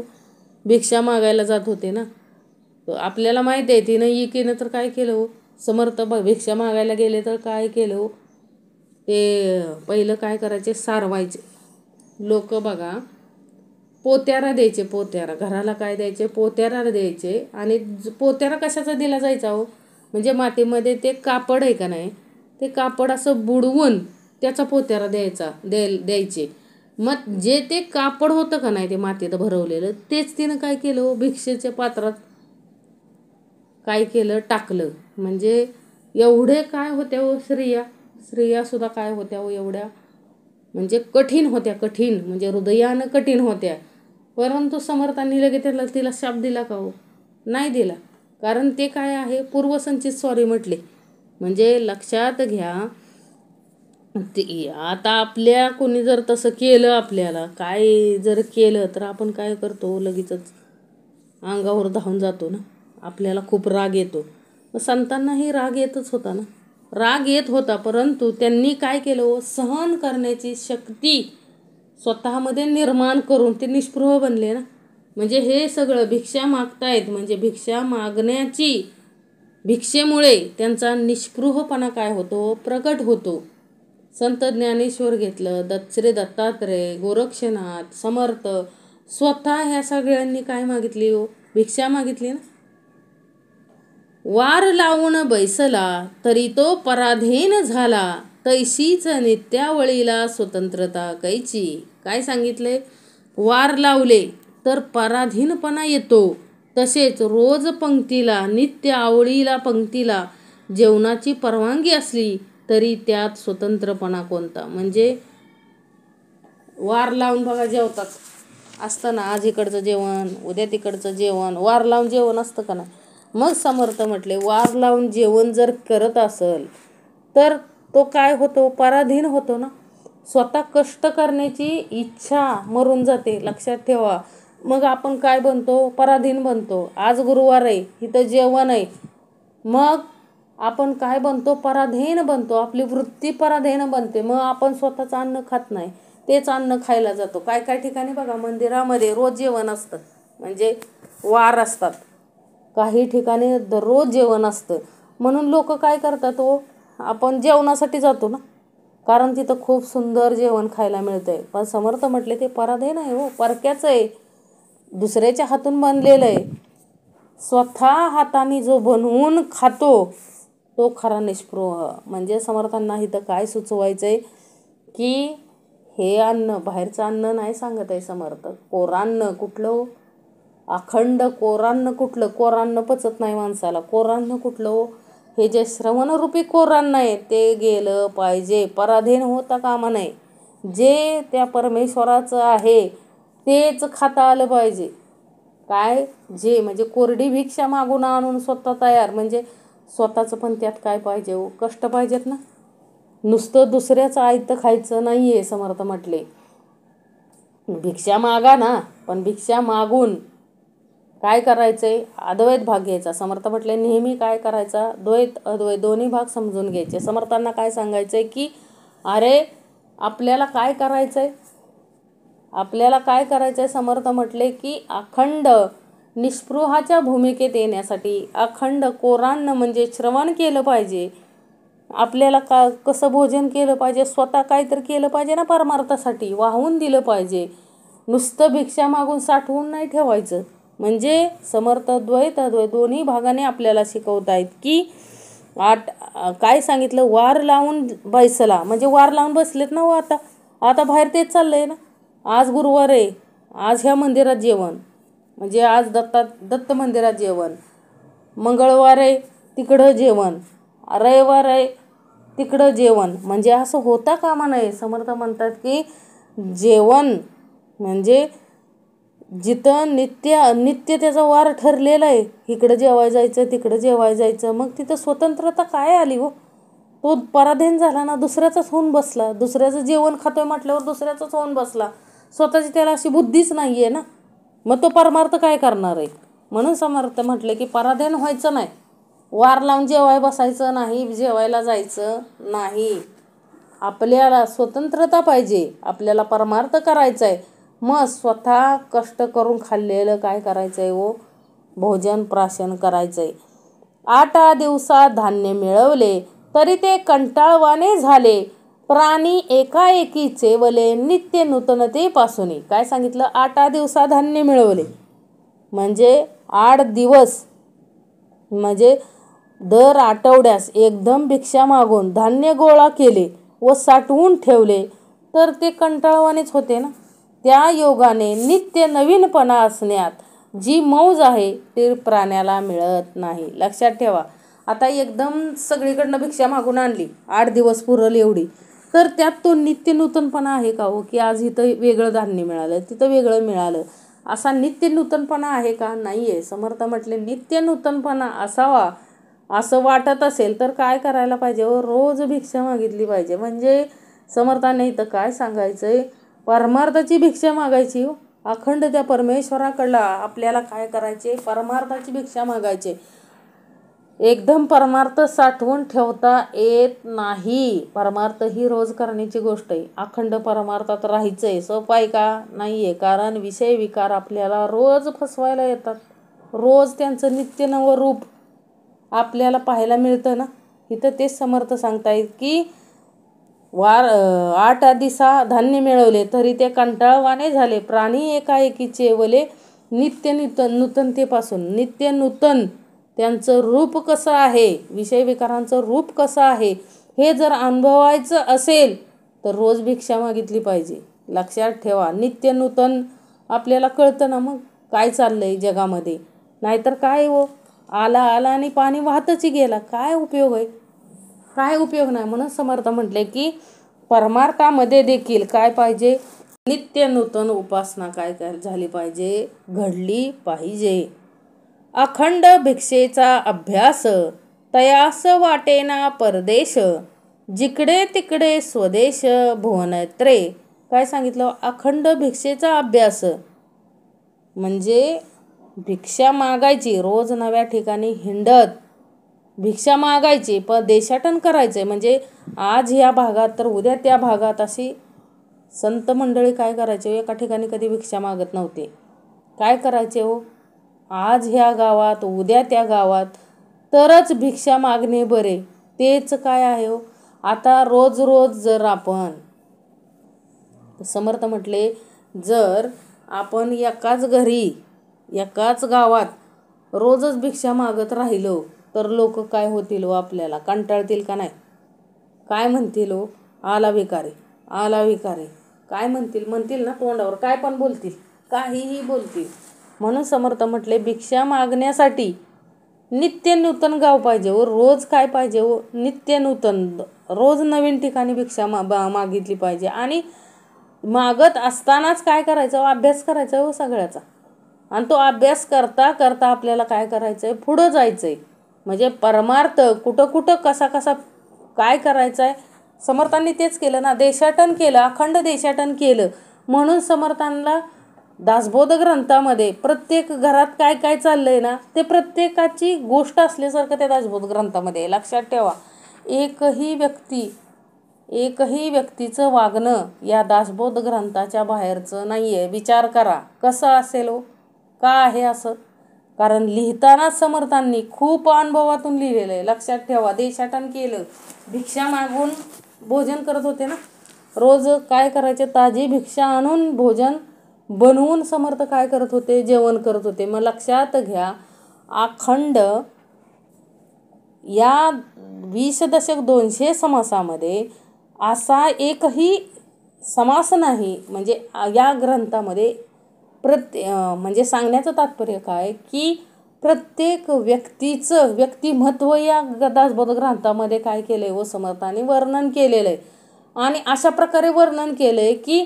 भिक्षा मागायला जात होते ना. आपल्याला माहिती आहे तिनं इकीनं तर काय केलं समर्थ भिक्षा मागायला गेले तर काय केलं ते पहिलं काय करायचे सारवायचे लोक बघा. पोत्यारा द्यायचे, पोत्यारा घराला काय द्यायचे पोत्यारा द्यायचे. आणि पोत्यारा कशाचा दिला जायचा म्हणजे मातीमध्ये ते कापड आहे का नाही ते कापड असं बुडवून त्याचा पोत्यारा द्यायचे. मग जे ते कापड होतं का नाही ते मातीत भरवलेलं तेच तिनं काय केलं भिक्षेच्या पात्रात काय केलं टाकलं. म्हणजे एवढे काय होत्या स्त्रिया सुद्धा काय होत्या एवढ्या म्हणजे कठीण होत्या, कठीण म्हणजे हृदयानं कठीण होत्या. परंतु समर्थांनी लगेच तिला शाप दिला का नाही दिला, कारण ते काय आहे पूर्वसंचित सॉरी म्हटले. म्हणजे लक्षात घ्या आता आपल्या कोणी जर तसं केलं आपल्याला काय जर केलं तर आपण काय करतो लगेचच अंगावर धावून जातो ना, आपल्याला खूप राग येतो. मग संतांनाही राग येतच होता ना, राग येत होता. परंतु त्यांनी काय केलं सहन करण्याची शक्ती स्वतःमध्ये निर्माण करून ते निस्पृह बनले ना. म्हणजे हे सगळं भिक्षा मागतायत म्हणजे भिक्षा मागण्याची भिक्षेमुळे त्यांचा निस्पृहपणा काय होतो प्रकट होतो. संत ज्ञानेश्वर घेतलं श्री दत्तात्रेय गोरक्षनाथ समर्थ स्वतः ह्या सगळ्यांनी काय मागितली भिक्षा मागितली ना. वार लावून बैसला तरी तो पराधीन झाला, तैशीच नित्यावळीला स्वतंत्रता कैची. काय सांगितले, वार लावले तर पराधीनपणा येतो, तसेच रोज पंक्तीला नित्य आवळीला पंक्तीला जेवणाची परवानगी असली तरी त्यात स्वतंत्रपणा कोणता. म्हणजे वार लावून बघा जेवतात असतं ना, आज इकडचं जेवण उद्या तिकडचं जेवण वार लावून जेवण असतं का ना. मग समर्थ म्हटले वार लावून जेवण जर करत असेल तर तो काय होतो पराधीन होतो ना, स्वतः कष्ट करण्याची इच्छा मरून जाते. लक्षात ठेवा, मग आपण काय बनतो पराधीन बनतो. आज गुरुवार आहे इथं जेवण आहे, मग आपण काय बनतो, पराधीन बनतो, आपली वृत्ती पराधीन बनते. मग आपण स्वतःचं अन्न खात नाही, तेच अन्न खायला जातो. काय काय ठिकाणी बघा, मंदिरामध्ये रोज जेवण असतं, म्हणजे वार असतात, काही ठिकाणी दररोज जेवण असतं. म्हणून लोक काय करतात हो, आपण जेवणासाठी जातो ना, कारण तिथं खूप सुंदर जेवण खायला मिळतंय. पण समर्थ म्हटले ते पराधीन आहे हो, परक्याचं आहे, दुसऱ्याच्या हातून बनलेलं आहे. स्वतः हाताने जो बनवून खातो तो खरा निष्पृह. म्हणजे समर्थांना इथं काय सुचवायचंय की हे अन्न बाहेरचं अन्न नाही सांगत आहे समर्थ. कोरान्न कुठलं, अखंड कोरान्न कुठलं, कोरान्न पचत नाही माणसाला. कोरान्न कुठलं, हे जे श्रवणरूपी कोरान्न आहे ते गेलं पाहिजे, पराधीन होता कामा नये. जे त्या परमेश्वराचं आहे तेच खाता आलं पाहिजे. काय जे म्हणजे कोरडी भिक्षा मागून आणून स्वतः तयार, म्हणजे स्वतःचं पण त्यात काय पाहिजे हो, कष्ट पाहिजेत ना. नुसतं दुसऱ्याचं आयतं खायचं नाही आहे. समर्थ म्हटले भिक्षा मागा ना, पण भिक्षा मागून काय करायचंय, अद्वैत भाग घ्यायचा. समर्थ म्हटले नेहमी काय करायचा, द्वैत अद्वैत दोन्ही भाग समजून घ्यायचे. समर्थांना काय सांगायचंय की अरे आपल्याला काय करायचंय, आपल्याला काय करायचंय. समर्थ म्हटले की अखंड निष्पृहाच्या भूमिकेत येण्यासाठी अखंड कोरान्न म्हणजे श्रवण केलं पाहिजे. आपल्याला कसं भोजन केलं पाहिजे, स्वतः काहीतरी केलं पाहिजे ना, परमार्थासाठी वाहून दिलं पाहिजे. नुसतं भिक्षा मागून साठवून नाही ठेवायचं. म्हणजे समर्थ द्वैत अद्वैत दोन्ही भागाने आपल्याला शिकवतायत की काय सांगितलं, वार लावून बैसला, म्हणजे वार लावून बसलेत ना हो. आता बाहेर तेच चाललंय ना. आज गुरुवार आहे, आज ह्या मंदिरात जेवण, म्हणजे आज दत्त मंदिरात जेवण, मंगळवार आहे तिकडं जेवण, रविवार आहे तिकडं जेवण. म्हणजे असं होता कामा नये. समर्थ म्हणतात की जेवण म्हणजे जिथं नित्य त्याचा वार ठरलेला आहे, इकडं जेवायला जायचं तिकडं जेवायला जायचं, मग तिथं स्वतंत्रता काय आली हो. तो पराधीन झाला ना, दुसऱ्याचाच होऊन बसला. दुसऱ्याचं जेवण खातोय म्हटल्यावर दुसऱ्याचाच होऊन बसला. स्वतःची त्याला अशी बुद्धीच नाही आहे ना, मग तो परमार्थ काय करणार आहे. म्हणून समर्थ म्हटले की पराधीन व्हायचं नाही, वार लावून जेवायला बसायचं नाही, जेवायला जायचं नाही. आपल्याला स्वतंत्रता पाहिजे, आपल्याला परमार्थ करायचा आहे. मग स्वतः कष्ट करून खाल्लेलं काय करायचं आहे हो, भोजन प्राशन करायचं आहे. 8 दिवसात धान्य मिळवले तरी ते कंटाळवाणे झाले, प्राणी एकाएकी चेवले नित्य नूतनतेपासून. काय सांगितलं, 8 दिवसात धान्य मिळवले म्हणजे 8 दिवस, म्हणजे दर आठवड्यास एकदम भिक्षा मागून धान्य गोळा केले व साठवून ठेवले तर ते कंटाळवाणेच होते ना. त्या योगाने नित्य नवीनपणा असण्यात जी मौज आहे ते प्राण्याला मिळत नाही. लक्षात ठेवा. आता एकदम सगळीकडनं भिक्षा मागून आणली, 8 दिवस पुरल एवढी, तर त्यात तो नित्य नूतनपणा आहे का हो, की आज इथं वेगळं धान्य मिळालं तिथं वेगळं मिळालं, असा नित्य नूतनपणा आहे का, नाही आहे. समर्थ म्हटले नित्य नूतनपणा असावा असं वाटत असेल तर काय करायला पाहिजे हो, रोज भिक्षा मागितली पाहिजे. म्हणजे समर्थाने इथं काय सांगायचंय, परमार्थाची भिक्षा मागायची हो. अखंड त्या परमेश्वराकडला आपल्याला काय करायचे, परमार्थाची भिक्षा मागायचे. एकदम परमार्थ साठवून ठेवता येत नाही. परमार्थ ही रोज करण्याची गोष्ट आहे. अखंड परमार्थात राहायचंय सोपं आहे का, नाही आहे. कारण विषय विकार आपल्याला रोज फसवायला येतात. रोज त्यांचं नित्य नवं रूप आपल्याला पाहायला मिळतं ना. इथं तेच समर्थ सांगतायत की 8 दिवसा धान्य मिळवले तरी ते कंटाळवाणे झाले, प्राणी एकाएकी चेवले नित्य नूतनतेपासून. नित्य नूतन त्यांचं रूप कसं आहे, विषय विकारांचं रूप कसं आहे हे जर अनुभवायचं असेल तर रोज भिक्षा मागितली पाहिजे. लक्षात ठेवा. नित्य नूतन आपल्याला कळतं ना मग काय चाललंय जगामध्ये. नाहीतर काय हो, आला आणि पाणी वाहतच गेला, काय उपयोग आहे, काय उपयोग नाही. म्हणून समर्थ म्हटले की परमार्थामध्ये देखील काय पाहिजे, नित्य नूतन उपासना काय झाली पाहिजे, घडली पाहिजे. अखंड भिक्षेचा अभ्यास तयास वाटेना परदेश, जिकडे तिकडे स्वदेश भुवनत्रे. काय सांगितलं, अखंड भिक्षेचा अभ्यास म्हणजे भिक्षा मागायची, रोज नव्या ठिकाणी हिंडत भिक्षा मागायची पण देशाटन करायचं म्हणजे आज ह्या भागात तर उद्या त्या भागात अशी संत मंडळी काय करायचे, एका ठिकाणी कधी भिक्षा मागत नव्हते. काय करायचे हो, आज ह्या गावात उद्या त्या गावात तरच भिक्षा मागणे बरे. तेच काय आहे हो. आता रोज रोज जर आपण समर्थ म्हटले, जर आपण एकाच घरी एकाच गावात रोजच भिक्षा मागत राहिलो तर लोक काय होतील हो, आपल्याला कंटाळतील का नाही. काय म्हणतील हो, आला भिकारी आला भिकारी काय म्हणतील ना, तोंडावर काय पण बोलतील, काहीही बोलतील. म्हणून समर्थ म्हटले, भिक्षा मागण्यासाठी नित्य नूतन गाव पाहिजे हो. रोज काय पाहिजे हो, नित्य नूतन, रोज नवीन ठिकाणी भिक्षा मागितली पाहिजे. आणि मागत असतानाच काय करायचं, अभ्यास करायचा हो सगळ्याचा. आणि तो अभ्यास करता करता आपल्याला काय करायचं आहे, पुढं जायचं आहे. म्हणजे परमार्थ कुठं कुठं कसा कसा काय करायचं आहे. समर्थांनी तेच केलं ना, देशाटन केलं, अखंड देशाटन केलं. म्हणून समर्थांना दासबोध ग्रंथामध्ये प्रत्येक घरात काय काय चाललंय ना, ते प्रत्येकाची गोष्ट असल्यासारखं त्या दासबोध ग्रंथामध्ये लक्षात ठेवा. एकही व्यक्तीचं वागणं या दासबोध ग्रंथाच्या बाहेरचं नाही आहे. विचार करा कसं असेल हो, का आहे असं. कारण लिहितानाच समर्थांनी खूप अनुभवातून लिहिलेलं आहे. लक्षात ठेवा, देशाटन केलं, भिक्षा मागून भोजन करत होते ना. रोज काय करायचे, ताजी भिक्षा आणून भोजन बनवून समर्थ काय करत होते, जेवण करत होते. मग लक्षात घ्या, अखंड या 20 दशक 200 समासामध्ये असा एकही समास नाही. म्हणजे या ग्रंथामध्ये म्हणजे सांगण्याचं तात्पर्य काय, की प्रत्येक व्यक्तीचं व्यक्तिमत्व या दासबोध ग्रंथामध्ये काय केलंय व समर्थाने वर्णन केलेलं आहे. आणि अशा प्रकारे वर्णन केलंय की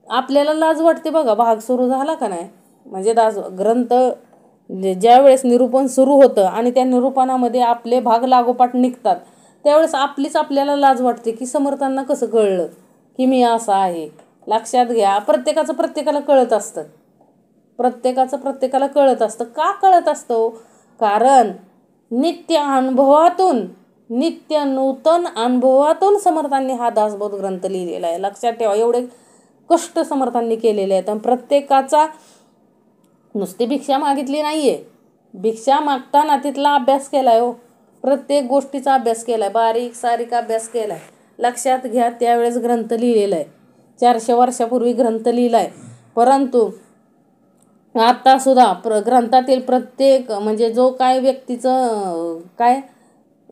आपल्याला लाज वाटते बघा. भाग सुरू झाला का नाही, म्हणजे ग्रंथ ज्या वेळेस निरूपण सुरू होतं आणि त्या निरूपणामध्ये आपले भाग लागोपाठ निघतात, त्यावेळेस आपल्याला लाज वाटते की समर्थांना कसं कळलं की मी असं आहे. लक्षात घ्या, प्रत्येकाला कळत असतं. प्रत्येकाला कळत असतं. का कळत असतं, कारण नित्य नूतन अनुभवातून समर्थांनी हा दासबोध ग्रंथ लिहिलेला आहे. लक्षात ठेवा, एवढे कष्ट समर्थांनी केलेले आहेत. आणि प्रत्येकाचा नुसती भिक्षा मागितली नाहीये, भिक्षा मागताना तिथला अभ्यास केलाय हो. प्रत्येक गोष्टीचा अभ्यास केलाय, बारीक सारीक अभ्यास केलाय. लक्षात घ्या, त्यावेळेस ग्रंथ लिहिलेला आहे. 400 वर्षापूर्वी ग्रंथ लिहिलाय. परंतु आता सुद्धा ग्रंथातील प्रत्येक म्हणजे जो काय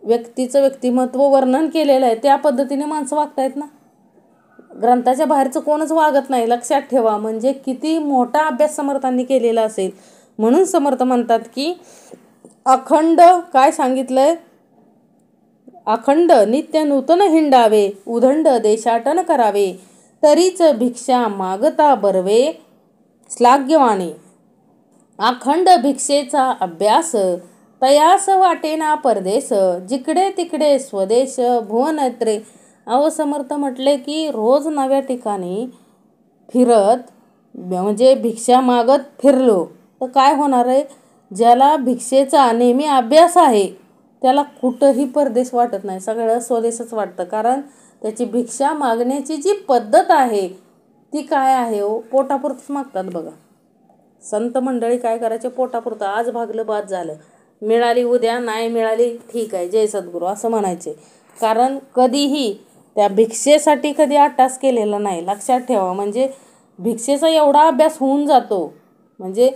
व्यक्तीचं व्यक्तिमत्व वर्णन केलेलं आहे, त्या पद्धतीने माणसं वागतायत ना. ग्रंथाच्या बाहेरचं कोणच वागत नाही. लक्षात ठेवा, म्हणजे किती मोठा अभ्यास समर्थांनी केलेला असेल. म्हणून समर्थ म्हणतात की अखंड काय सांगितलंय, अखंड नित्य नूतन हिंडावे, उदंड देशाटन करावे, तरीच भिक्षा मागता बरवे श्लाघ्यवाने. अखंड भिक्षेचा अभ्यास तयास वाटेना परदेश, जिकडे तिकडे स्वदेश भुवनत्रे. अहो समर्थ म्हटले की रोज नव्या ठिकाणी फिरत म्हणजे भिक्षा मागत फिरलो तर काय होणार आहे, ज्याला भिक्षेचा नेहमी अभ्यास आहे त्याला कुठंही परदेश वाटत नाही, सगळं स्वदेशच वाटतं. कारण त्याची भिक्षा मागण्याची जी पद्धत आहे ती काय आहे हो, पोटापुरतच मागतात बघा. संत मंडळी काय करायचे, पोटापुरतं, आज भागलं बाद झालं, मिळाली उद्या, नाही मिळाली ठीक आहे, जय सद्गुरू असं म्हणायचे. कारण कधीही त्या भिक्षेसाठी कधी आटास केलेला नाही. लक्षात ठेवा, म्हणजे भिक्षेचा एवढा अभ्यास होऊन जातो, म्हणजे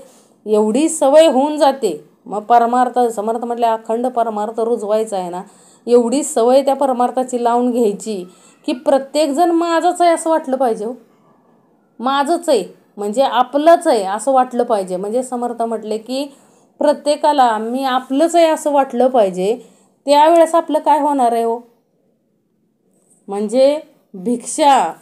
एवढी सवय होऊन जाते. मग परमार्थ समर्थ म्हटले अखंड परमार्थ रुजवायचा आहे ना, एवढी सवय त्या परमार्थाची लावून घ्यायची की प्रत्येकजण माझंच आहे असं वाटलं पाहिजे हो. माझंच आहे म्हणजे आपलंच आहे असं वाटलं पाहिजे. म्हणजे समर्थ म्हटले की प्रत्येकाला मी आपलंच आहे असं वाटलं पाहिजे. त्यावेळेस आपलं काय होणार आहे हो, म्हणजे भिक्षा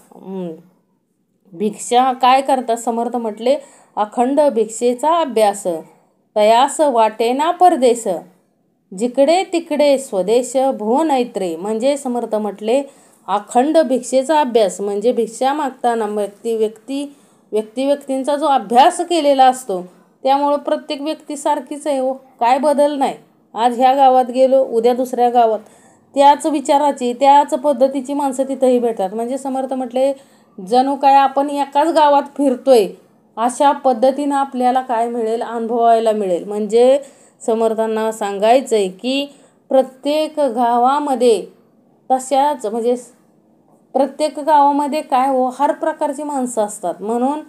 काय करतात समर्थ म्हटले, अखंड भिक्षेचा अभ्यास तयास वाटेना परदेश, जिकडे तिकडे स्वदेश भुवनैत्रे. म्हणजे समर्थ म्हटले अखंड भिक्षेचा अभ्यास म्हणजे भिक्षा मागताना व्यक्तींचा जो अभ्यास केलेला असतो त्यामुळं प्रत्येक व्यक्ती सारखीच आहे हो, काय बदल नाही. आज ह्या गावात गेलो, उद्या दुसऱ्या गावात. त्याच विचाराची, त्याच पद्धतीची माणसं तिथंही भेटतात. म्हणजे समर्थ म्हटले, जणू काय आपण एकाच गावात फिरतोय अशा पद्धतीनं आपल्याला काय मिळेल, अनुभवायला मिळेल. म्हणजे समर्थांना सांगायचं आहे की प्रत्येक गावामध्ये तशाच, म्हणजे प्रत्येक गावामध्ये काय हो, हर प्रकारची माणसं असतात. म्हणून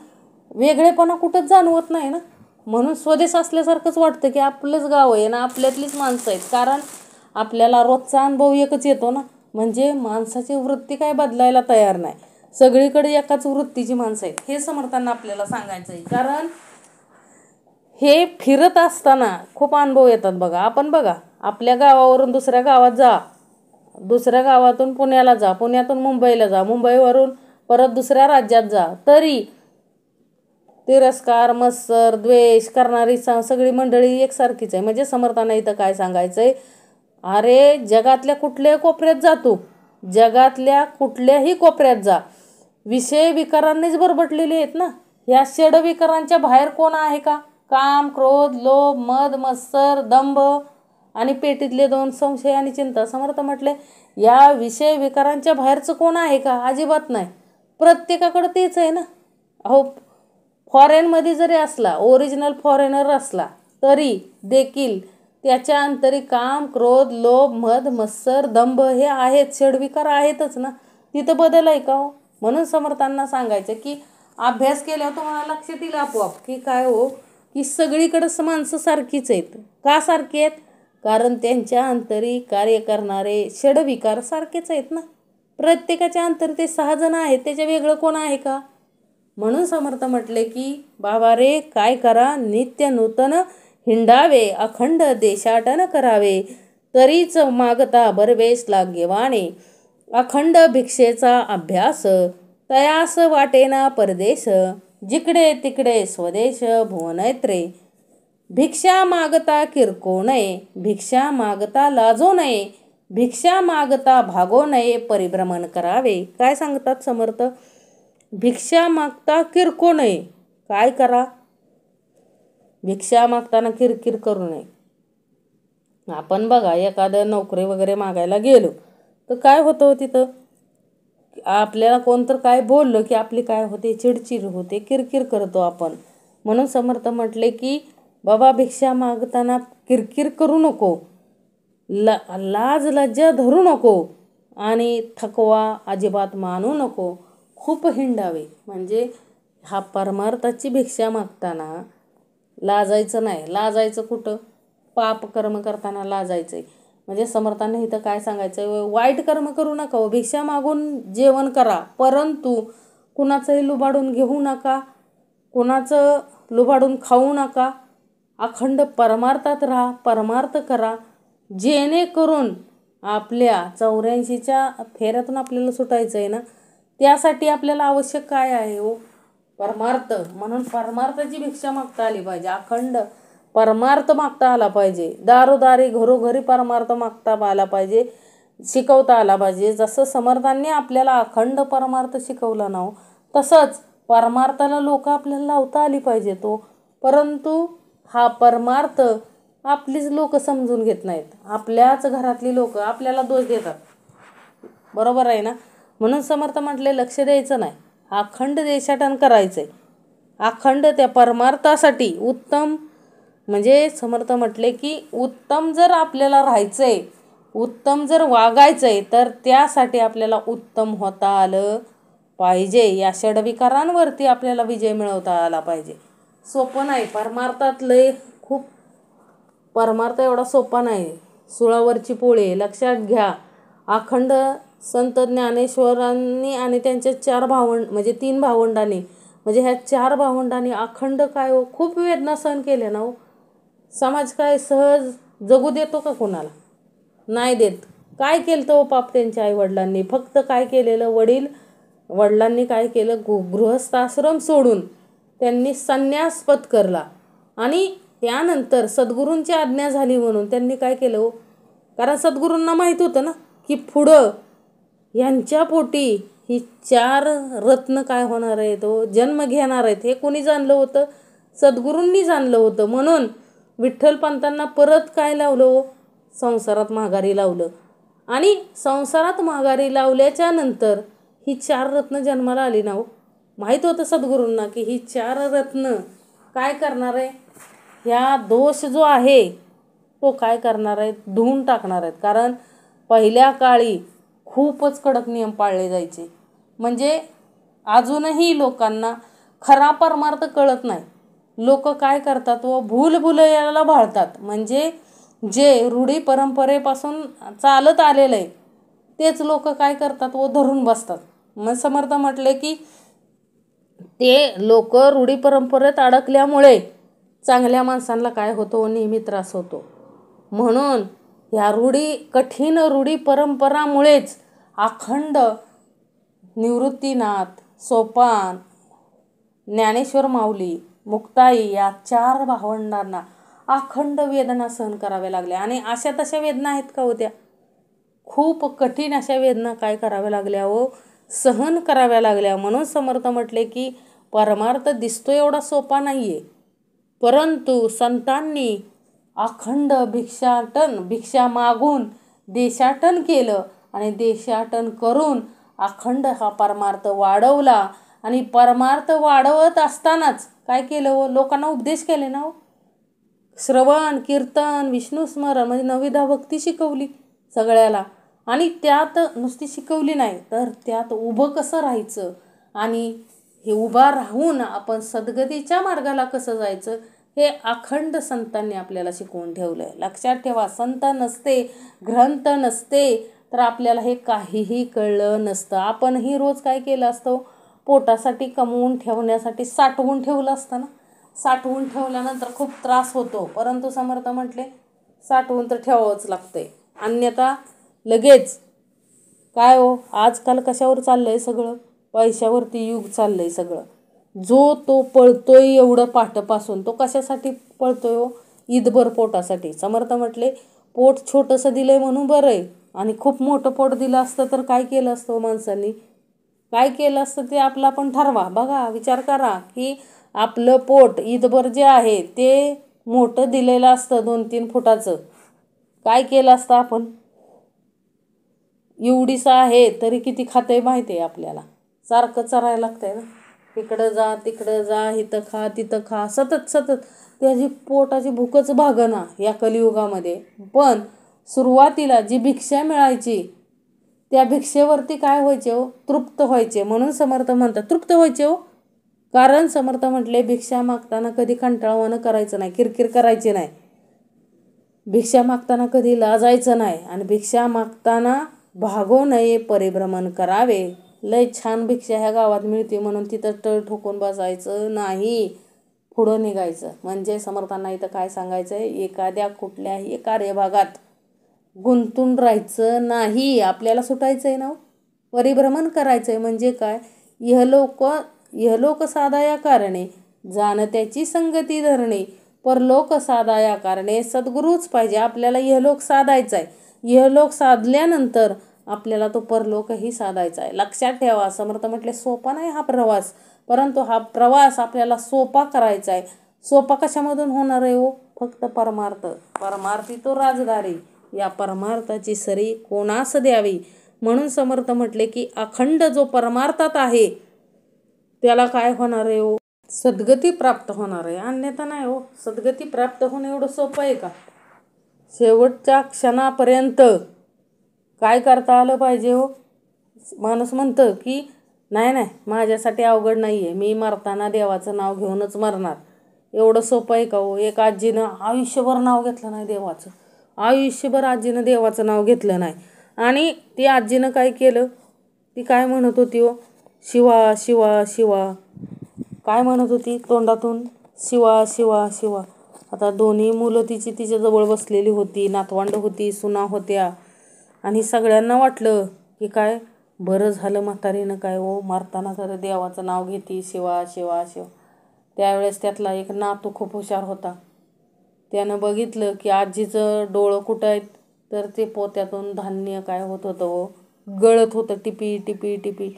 वेगळेपणा कुठंच जाणवत नाही ना. म्हणून स्वदेश असल्यासारखंच वाटतं की आपलंच गाव आहे ना, आपल्यातलीच माणसं आहेत. कारण आपल्याला रोजचा अनुभव एकच येतो ना. म्हणजे माणसाची वृत्ती काय बदलायला तयार नाही. सगळीकडे एकाच वृत्तीची माणसं आहेत, हे समर्थांना आपल्याला सांगायचं आहे. कारण हे फिरत असताना खूप अनुभव येतात बघा. आपण बघा, आपल्या गावावरून दुसऱ्या गावात जा, दुसऱ्या गावातून पुण्याला जा, पुण्यातून मुंबईला जा, मुंबईवरून परत दुसऱ्या राज्यात जा, तरी तिरस्कार, मत्सर, द्वेष करणारी सगळी मंडळी एकसारखीच आहे. म्हणजे समर्थांना इथं काय सांगायचं आहे, अरे जगातल्या कुठल्याही कोपऱ्यात जा, तू जगातल्या कुठल्याही कोपऱ्यात जा, विषय विकारांनीच बरबटलेले आहेत ना. ह्या षडविकारांच्या बाहेर कोण आहे का? काम, क्रोध, लोभ, मद, मत्सर, दंभ आणि पेटीतले दोन, संशय आणि चिंता. समर्थ म्हटले, या विषय विकारांच्या बाहेरचं कोण आहे का? अजिबात नाही. प्रत्येकाकडे तेच आहे ना. अहो, फॉरेनमध्ये जरी असला, ओरिजिनल फॉरेनर असला, तरी देखील त्याच्या अंतरी काम, क्रोध, लोभ, मद, मत्सर, दंभ हे आहेत, षडविकार आहेतच ना. तिथं बदल आहे का हो? म्हणून समर्थांना सांगायचं की अभ्यास केल्यावर तुम्हाला लक्षात येईल आपोआप की काय हो, की सगळीकडं माणसं सारखीच आहेत. का सारखी आहेत? कारण त्यांच्या अंतरी कार्य करणारे षडविकार सारखेच आहेत ना. प्रत्येकाच्या अंतरी ते 6 जण आहेत, त्याच्या वेगळं कोण आहे का? म्हणून समर्थ म्हटले की बाबा रे, काय करा, नित्य नूतन हिंडावे, अखंड देशाटन करावे, तरीच मागता बरवेस लागेवाणे, अखंड भिक्षेचा अभ्यास, तयास वाटेना परदेश, जिकडे तिकडे स्वदेश भुवनैत्रे, भिक्षा मागता किरको नये, भिक्षा मागता लाजो नये, भिक्षा मागता भागो नये, परिभ्रमण करावे. काय सांगतात समर्थ? भिक्षा मागता किरको नये. काय करा? भिक्षा मागताना किरकिर करू नये. आपण बघा, एखादं नोकरी वगैरे मागायला गेलो तर काय होतं तिथं, आपल्याला कोणतर काय बोललं की आपली काय होते, चिडचिड होते, किरकिर करतो आपण. म्हणून समर्थ म्हटले की बाबा, भिक्षा मागताना किरकिर करू नको, लाज लज्जा धरू नको आणि थकवा अजिबात मानू नको, खूप हिंडावे. म्हणजे हा परमार्थाची भिक्षा मागताना लाजायचं नाही. लाजायचं कुठं? पाप कर्म करताना लाजायचं आहे. म्हणजे समर्थांनी इथं काय सांगायचं आहे, वाईट कर्म करू नका हो, भिक्षा मागून जेवण करा, परंतु कुणाचंही लुबाडून घेऊ नका, कुणाचं लुबाडून खाऊ नका. अखंड परमार्थात राहा, परमार्थ करा, जेणेकरून आपल्या 84च्या फेऱ्यातून आपल्याला सुटायचं आहे ना. त्यासाठी आपल्याला आवश्यक काय आहे हो? परमार्थ. म्हणून परमार्थाची भिक्षा मागता आली पाहिजे, अखंड परमार्थ मागता आला पाहिजे, दारोदारी घरोघरी परमार्थ मागता आला पाहिजे, शिकवता आला पाहिजे. जसं समर्थांनी आपल्याला अखंड परमार्थ शिकवला ना, तसंच परमार्थाला लोक आपल्याला लावता आली पाहिजे तो. परंतु हा परमार्थ आपलीच लोक समजून घेत नाहीत. आपल्याच घरातली लोक आपल्याला दोष देतात. बरोबर आहे ना. म्हणून समर्थ म्हटले, लक्ष द्यायचं नाही, अखंड देशाटन करायचंय, अखंड त्या परमार्थासाठी उत्तम. म्हणजे समर्थ म्हटले की उत्तम जर आपल्याला राहायचंय, उत्तम जर वागायचंय, तर त्यासाठी आपल्याला उत्तम होता आलं पाहिजे. या षडविकारांवरती आपल्याला विजय मिळवता आला पाहिजे. सोपं नाही परमार्थात, लय खूप परमार्थ एवढा सोपा नाही, सुळावरची पोळी. लक्षात घ्या, अखंड संत ज्ञानेश्वरांनी आणि त्यांच्या 4 भावंड, म्हणजे 3 भावंडांनी, म्हणजे ह्या 4 भावंडांनी अखंड काय हो, खूप वेदना सहन केल्या ना हो. समाज काय सहज जगू देतो का कोणाला? नाही देत. काय केलं तो पाप त्यांच्या आईवडिलांनी? फक्त काय केलेलं, वडिलांनी काय केलं, गृहस्थाश्रम सोडून त्यांनी संन्यास पत्करला. आणि त्यानंतर सद्गुरूंची आज्ञा झाली म्हणून त्यांनी काय केलं हो, कारण सद्गुरूंना माहीत होतं ना की पुढं यांच्या पोटी ही 4 रत्न काय होणार आहेत, जन्म घेणार आहेत. हे कोणी जाणलं होतं? सद्गुरूंनी जाणलं होतं. म्हणून विठ्ठलपंतांना परत काय लावलं हो? संसारात माघारी लावलं. आणि संसारात माघारी लावल्याच्या नंतर ही 4 रत्न जन्माला आली ना हो. माहीत होतं सद्गुरूंना की ही 4 रत्न काय करणार आहे, ह्या दोष जो आहे तो काय करणार आहेत, धुवून टाकणार आहेत. कारण पहिल्या काळी खूपच कडक नियम पाळले जायचे. म्हणजे अजूनही लोकांना खरा परमार्थ कळत नाही. लोक काय करतात व भूलभुलैयाला भाळतात. म्हणजे जे रूढी परंपरेपासून चालत आलेलं आहे तेच लोक काय करतात व धरून बसतात. मग समर्थ म्हटले की ते लोक रूढी परंपरेत अडकल्यामुळे चांगल्या माणसांना काय होतो, नेहमी त्रास होतो. म्हणून ह्या कठीण रूढी परंपरामुळेच अखंड निवृत्तीनाथ, सोपान, ज्ञानेश्वर माऊली, मुक्ताई या 4 भावंडांना अखंड वेदना सहन कराव्या लागल्या. आणि अशा तशा वेदना आहेत का होत्या? खूप कठीण अशा वेदना काय कराव्या लागल्या व सहन कराव्या लागल्या. म्हणून समर्थ म्हटले की परमार्थ दिसतो एवढा सोपा नाही आहे, परंतु संतांनी अखंड भिक्षा मागून देशाटन केलं आणि देशाटन करून अखंड हा परमार्थ वाढवला. आणि परमार्थ वाढवत असतानाच काय केलं व लोकांना उपदेश केले ना हो. श्रवण, कीर्तन, विष्णुस्मरण म्हणजे नवविधा भक्ती शिकवली सगळ्याला. आणि त्यात नुसती शिकवली नाही तर त्यात उभं कसं राहायचं आणि हे उभा राहून आपण सद्गतीच्या मार्गाला कसं जायचं हे अखंड संतांनी आपल्याला शिकवून ठेवलं आहे. लक्षात ठेवा, संत नसते, ग्रंथ नसते तर आपल्याला हे काहीही कळलं नसतं. आपणही रोज काय केलं असतं, पोटासाठी कमवून ठेवण्यासाठी साठवून ठेवलं असतं ना. साठवून ठेवल्यानंतर खूप त्रास होतो, परंतु समर्थ म्हटले साठवून तर ठेवावंच लागतंय, अन्यथा लगेच काय हो. आजकाल कशावर चाललं आहे सगळं? पैशावरती युग चाललं आहे सगळं. जो तो पळतोय एवढं पाठपासून, तो कशासाठी पळतोय हो? ईदभर पोटासाठी. समर्थ म्हटले पोट छोटंसं दिलं आहे म्हणून बरं आहे, आणि खूप मोठं पोट दिलं असतं तर काय केलं असतं माणसांनी? काय केलं असतं ते आपलं आपण ठरवा. बघा, विचार करा की आपलं पोट ईदभर जे आहे ते मोठं दिलेलं असतं 2-3 फुटाचं, काय केलं असतं आपण? एवढीचं आहे तरी किती खाते माहिती आहे आपल्याला. सारखं चरायला लागतंय ना, इकडं जा तिकडं जा, इथं खा तिथं खा, सतत त्याची पोटाची भूकच भागना या कलियुगामध्ये. पण सुरुवातीला जी भिक्षा मिळायची त्या भिक्षेवरती काय व्हायचे हो? तृप्त व्हायचे. म्हणून समर्थ म्हणतात तृप्त व्हायचे हो. कारण समर्थ म्हटले भिक्षा मागताना कधी कंटाळवाणं करायचं नाही, किरकिर करायची नाही. भिक्षा मागताना कधी लाजायचं नाही. आणि भिक्षा मागताना भागो नये परिभ्रमण करावे. लय छान भिक्षा ह्या गावात मिळते म्हणून तिथं तळ ठोकून बसायचं नाही, पुढं निघायचं. म्हणजे समर्थांना इथं काय सांगायचं आहे, एखाद्या कुठल्याही कार्यभागात गुंतून राहायचं नाही. आपल्याला सुटायचं आहे ना, परिभ्रमण करायचं आहे. म्हणजे काय, इहलोक साधाया कारणे जाणत्याची संगती धरणे, परलोक साधाया कारणे सद्गुरूच पाहिजे. आपल्याला इहलोक साधायचा आहे, इहलोक साधल्यानंतर आपल्याला तो परलोकही साधायचा आहे. लक्षात ठेवा, समर्थ म्हटले सोपा नाही हा प्रवास, परंतु हा प्रवास आपल्याला सोपा करायचा आहे. सोपा कशामधून होणार आहे हो? फक्त परमार्थी तो राजदारी, या परमार्थाची सरी कोणास द्यावी. म्हणून समर्थ म्हटले की अखंड जो परमार्थात आहे त्याला काय होणार आहे हो? सद्गती प्राप्त होणार आहे, अन्यथा नाही हो. सद्गती प्राप्त होणं एवढं सोपं आहे का? शेवटच्या क्षणापर्यंत काय करता आलं पाहिजे हो. माणूस म्हणतं की नाही माझ्यासाठी अवघड नाही आहे, मी मरताना देवाचं नाव घेऊनच मरणार. एवढं सोपं आहे का हो? एक आजीनं आयुष्यभर नाव घेतलं नाही देवाचं, आयुष्यभर आजीनं देवाचं नाव घेतलं नाही. आणि ती आजीनं काय केलं, ती काय म्हणत होती हो? शिवा शिवा शिवा, काय म्हणत होती तोंडातून? शिवा शिवा शिवा. आता दोन्ही मुलं तिच्याजवळ बसलेली होती, नातवंड होती, सुना होत्या. आणि सगळ्यांना वाटलं की काय बरं झालं म्हातारीनं काय हो मारताना तर देवाचं नाव घेते, शिवा शिवा शिवा. त्यावेळेस त्यातला एक नातू खूप हुशार होता. त्यानं बघितलं की आजीचं डोळं कुठं आहेत, तर ते पोत्यातून धान्य काय होत होतं हो, गळत होतं टिपी टिपी टिपी.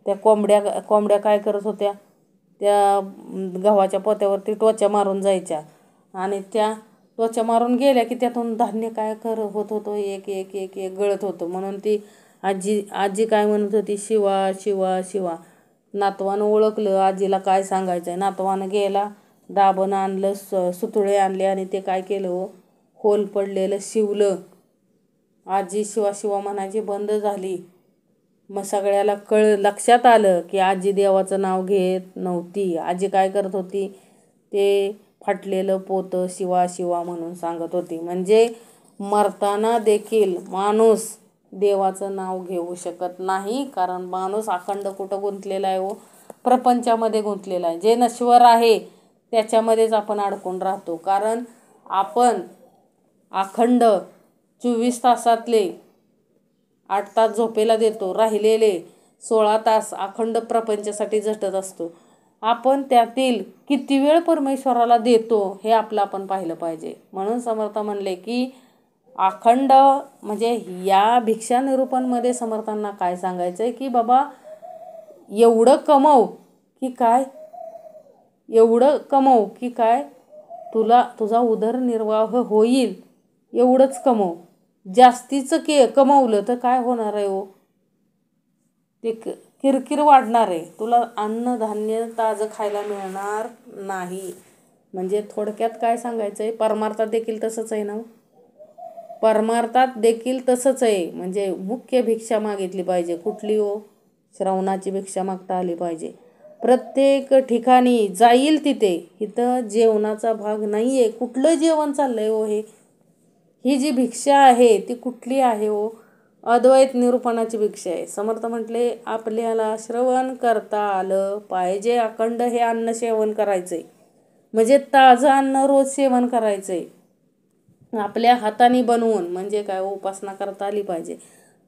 त्या कोंबड्या काय करत होत्या, त्या गव्हाच्या पोत्यावरती टोच्या मारून जायच्या आणि त्या त्वचा मारून गेल्या की त्यातून धान्य काय होत होतं, एक एक एक एक गळत होतं. म्हणून ती आजी आजी काय म्हणत होती, शिवा शिवा शिवा. नातवानं ओळखलं आजीला काय सांगायचं आहे. नातवानं गेला, दाबण आणलं, सुतुळे आणले आणि ते काय केलं हो, होल पडलेलं शिवलं. आजी शिवा शिवा म्हणायची बंद झाली. मग सगळ्याला लक्षात आलं की आजी देवाचं नाव घेत नव्हती. आजी काय करत होती, ते फाटलेलं पोतं शिवा शिवा म्हणून सांगत होती. म्हणजे मरताना देखील माणूस देवाचं नाव घेऊ शकत नाही, कारण माणूस अखंड कुठं गुंतलेला आहे हो, प्रपंचामध्ये गुंतलेला आहे. जे नश्वर आहे त्याच्यामध्येच आपण अडकून राहतो. कारण आपण अखंड 24 तासातले 8 तास झोपेला देतो, राहिलेले 16 तास अखंड प्रपंचासाठी झटत असतो. आपण त्यातील किती वेळ परमेश्वराला देतो हे आपलं आपण पाहिलं पाहिजे. म्हणून समर्थ म्हणले की अखंड म्हणजे या भिक्षा निरूपणमध्ये समर्थांना काय सांगायचं आहे की बाबा एवढं कमव की काय तुझा उदरनिर्वाह होईल, एवढंच कमव. जास्तीचं कमवलं तर काय होणार आहे हो, ते किरकिर वाढणार आहे. तुला अन्नधान्य ताजं खायला मिळणार नाही. म्हणजे थोडक्यात काय सांगायचं आहे, परमार्थात देखील तसंच आहे ना. परमार्थात देखील तसंच आहे. म्हणजे मुख्य भिक्षा मागितली पाहिजे. कुठली हो, श्रावणाची भिक्षा मागता आली पाहिजे. प्रत्येक ठिकाणी जाईल तिथे इथं जेवणाचा भाग नाही आहे. कुठलं जेवण चाललंय हो हे, ही जी भिक्षा आहे ती कुठली आहे हो, अद्वैत निरूपणाची भिक्षा आहे. समर्थ म्हटले आपल्याला श्रवण करता आलं पाहिजे. अखंड हे अन्न सेवन करायचंय, म्हणजे ताजं अन्न रोज सेवन करायचंय. आपल्या हाताने बनवून, म्हणजे काय उपासना करता आली पाहिजे.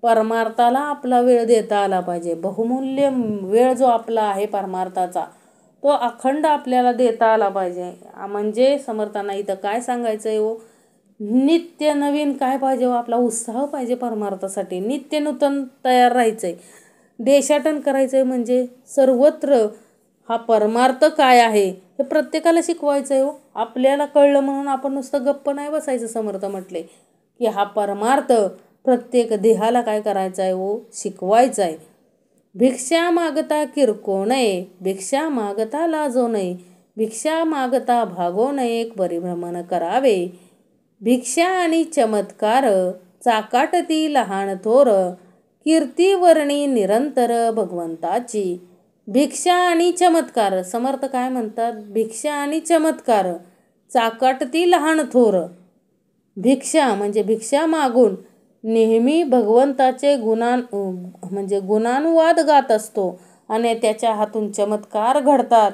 परमार्थाला आपला वेळ देता आला पाहिजे. बहुमूल्य वेळ जो आपला आहे परमार्थाचा, तो अखंड आपल्याला देता आला पाहिजे. म्हणजे समर्थांना इथं काय सांगायचं आहे हो, नित्य नवीन काय पाहिजे हो, आपला उत्साह पाहिजे परमार्थासाठी. नित्य नूतन तयार राहायचं आहे, देशाटन करायचं आहे. म्हणजे सर्वत्र हा परमार्थ काय आहे हे प्रत्येकाला शिकवायचं आहे हो. आपल्याला कळलं म्हणून आपण नुसतं गप्प नाही बसायचं. समर्थ म्हटले की हा परमार्थ प्रत्येक देहाला काय करायचा आहे हो, शिकवायचा आहे. भिक्षा मागता किरको नये, भिक्षा मागता लाजो नये, भिक्षा मागता भागो नये, परिभ्रमण करावे. भिक्षा आणि चमत्कार चाकाटती लहान थोर, कीर्ती वर्णी निरंतर भगवंताची. भिक्षा आणि चमत्कार, समर्थ काय म्हणतात, भिक्षा आणि चमत्कार चाकाटती लहान थोर. भिक्षा म्हणजे भिक्षा मागून नेहमी भगवंताचे म्हणजे गुणानुवाद गात असतो आणि त्याच्या हातून चमत्कार घडतात.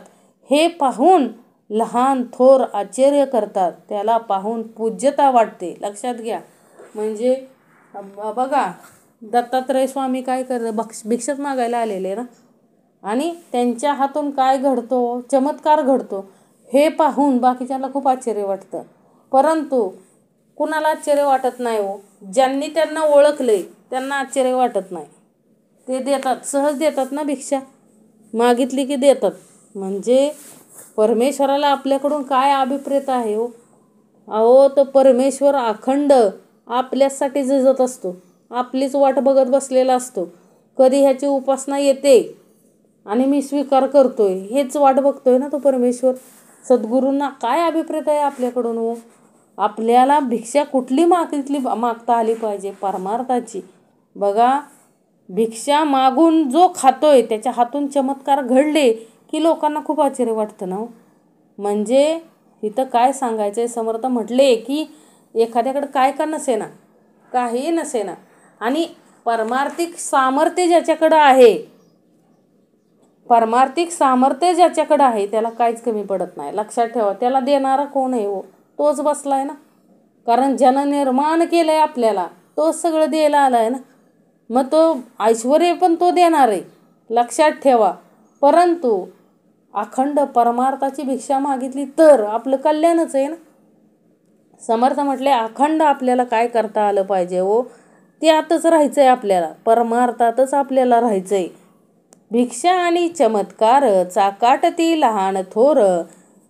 हे पाहून लहान थोर आश्चर्य करतात, त्याला पाहून पूज्यता वाटते. लक्षात घ्या. म्हणजे बघा दत्तात्रय स्वामी काय करतात, भिक्षाच मागायला आलेले ना, आणि त्यांच्या हातून काय घडतो, चमत्कार घडतो. हे पाहून बाकीच्यांना खूप आश्चर्य वाटतं, परंतु कुणाला आश्चर्य वाटत नाही हो. ज्यांनी त्यांना ओळखले त्यांना आश्चर्य वाटत नाही. ते देतात, सहज देतात ना भिक्षा, मागितली की देतात. म्हणजे परमेश्वराला आपल्याकडून काय अभिप्रेत आहे हो. अहो तो परमेश्वर अखंड आपल्यासाठी झिजत असतो, आपलीच वाट बघत बसलेला असतो. कधी ह्याची उपासना येते आणि मी स्वीकार करतोय, हेच वाट बघतोय ना तो परमेश्वर. सद्गुरूंना काय अभिप्रेत आहे आपल्याकडून हो. आपल्याला भिक्षा कुठली मागता आली पाहिजे, परमार्थाची. बघा भिक्षा मागून जो खातोय त्याच्या हातून चमत्कार घडले की लोकांना खूप आश्चर्य वाटतं ना हो. म्हणजे इथं काय सांगायचं आहे, समर्थ म्हटले की एखाद्याकडे काय का नसेना, काही नसेना, आणि परमार्थिक सामर्थ्य ज्याच्याकडं आहे, परमार्थिक सामर्थ्य ज्याच्याकडं आहे त्याला काहीच कमी पडत नाही. लक्षात ठेवा. त्याला देणारा कोण आहे हो, तोच बसलाय ना. कारण ज्यानं निर्माण केलंय आपल्याला तोच सगळं द्यायला आलाय ना. मग तो ऐश्वर्य पण तो देणार आहे, लक्षात ठेवा. परंतु अखंड परमार्थाची भिक्षा मागितली तर आपलं कल्याणच आहे ना. समर्थ म्हटले अखंड आपल्याला काय करता आलं पाहिजे हो, त्यातच राहायचंय आपल्याला, परमार्थातच आपल्याला राहायचंय. भिक्षा आणि चमत्कार चाकाटती लहान थोर,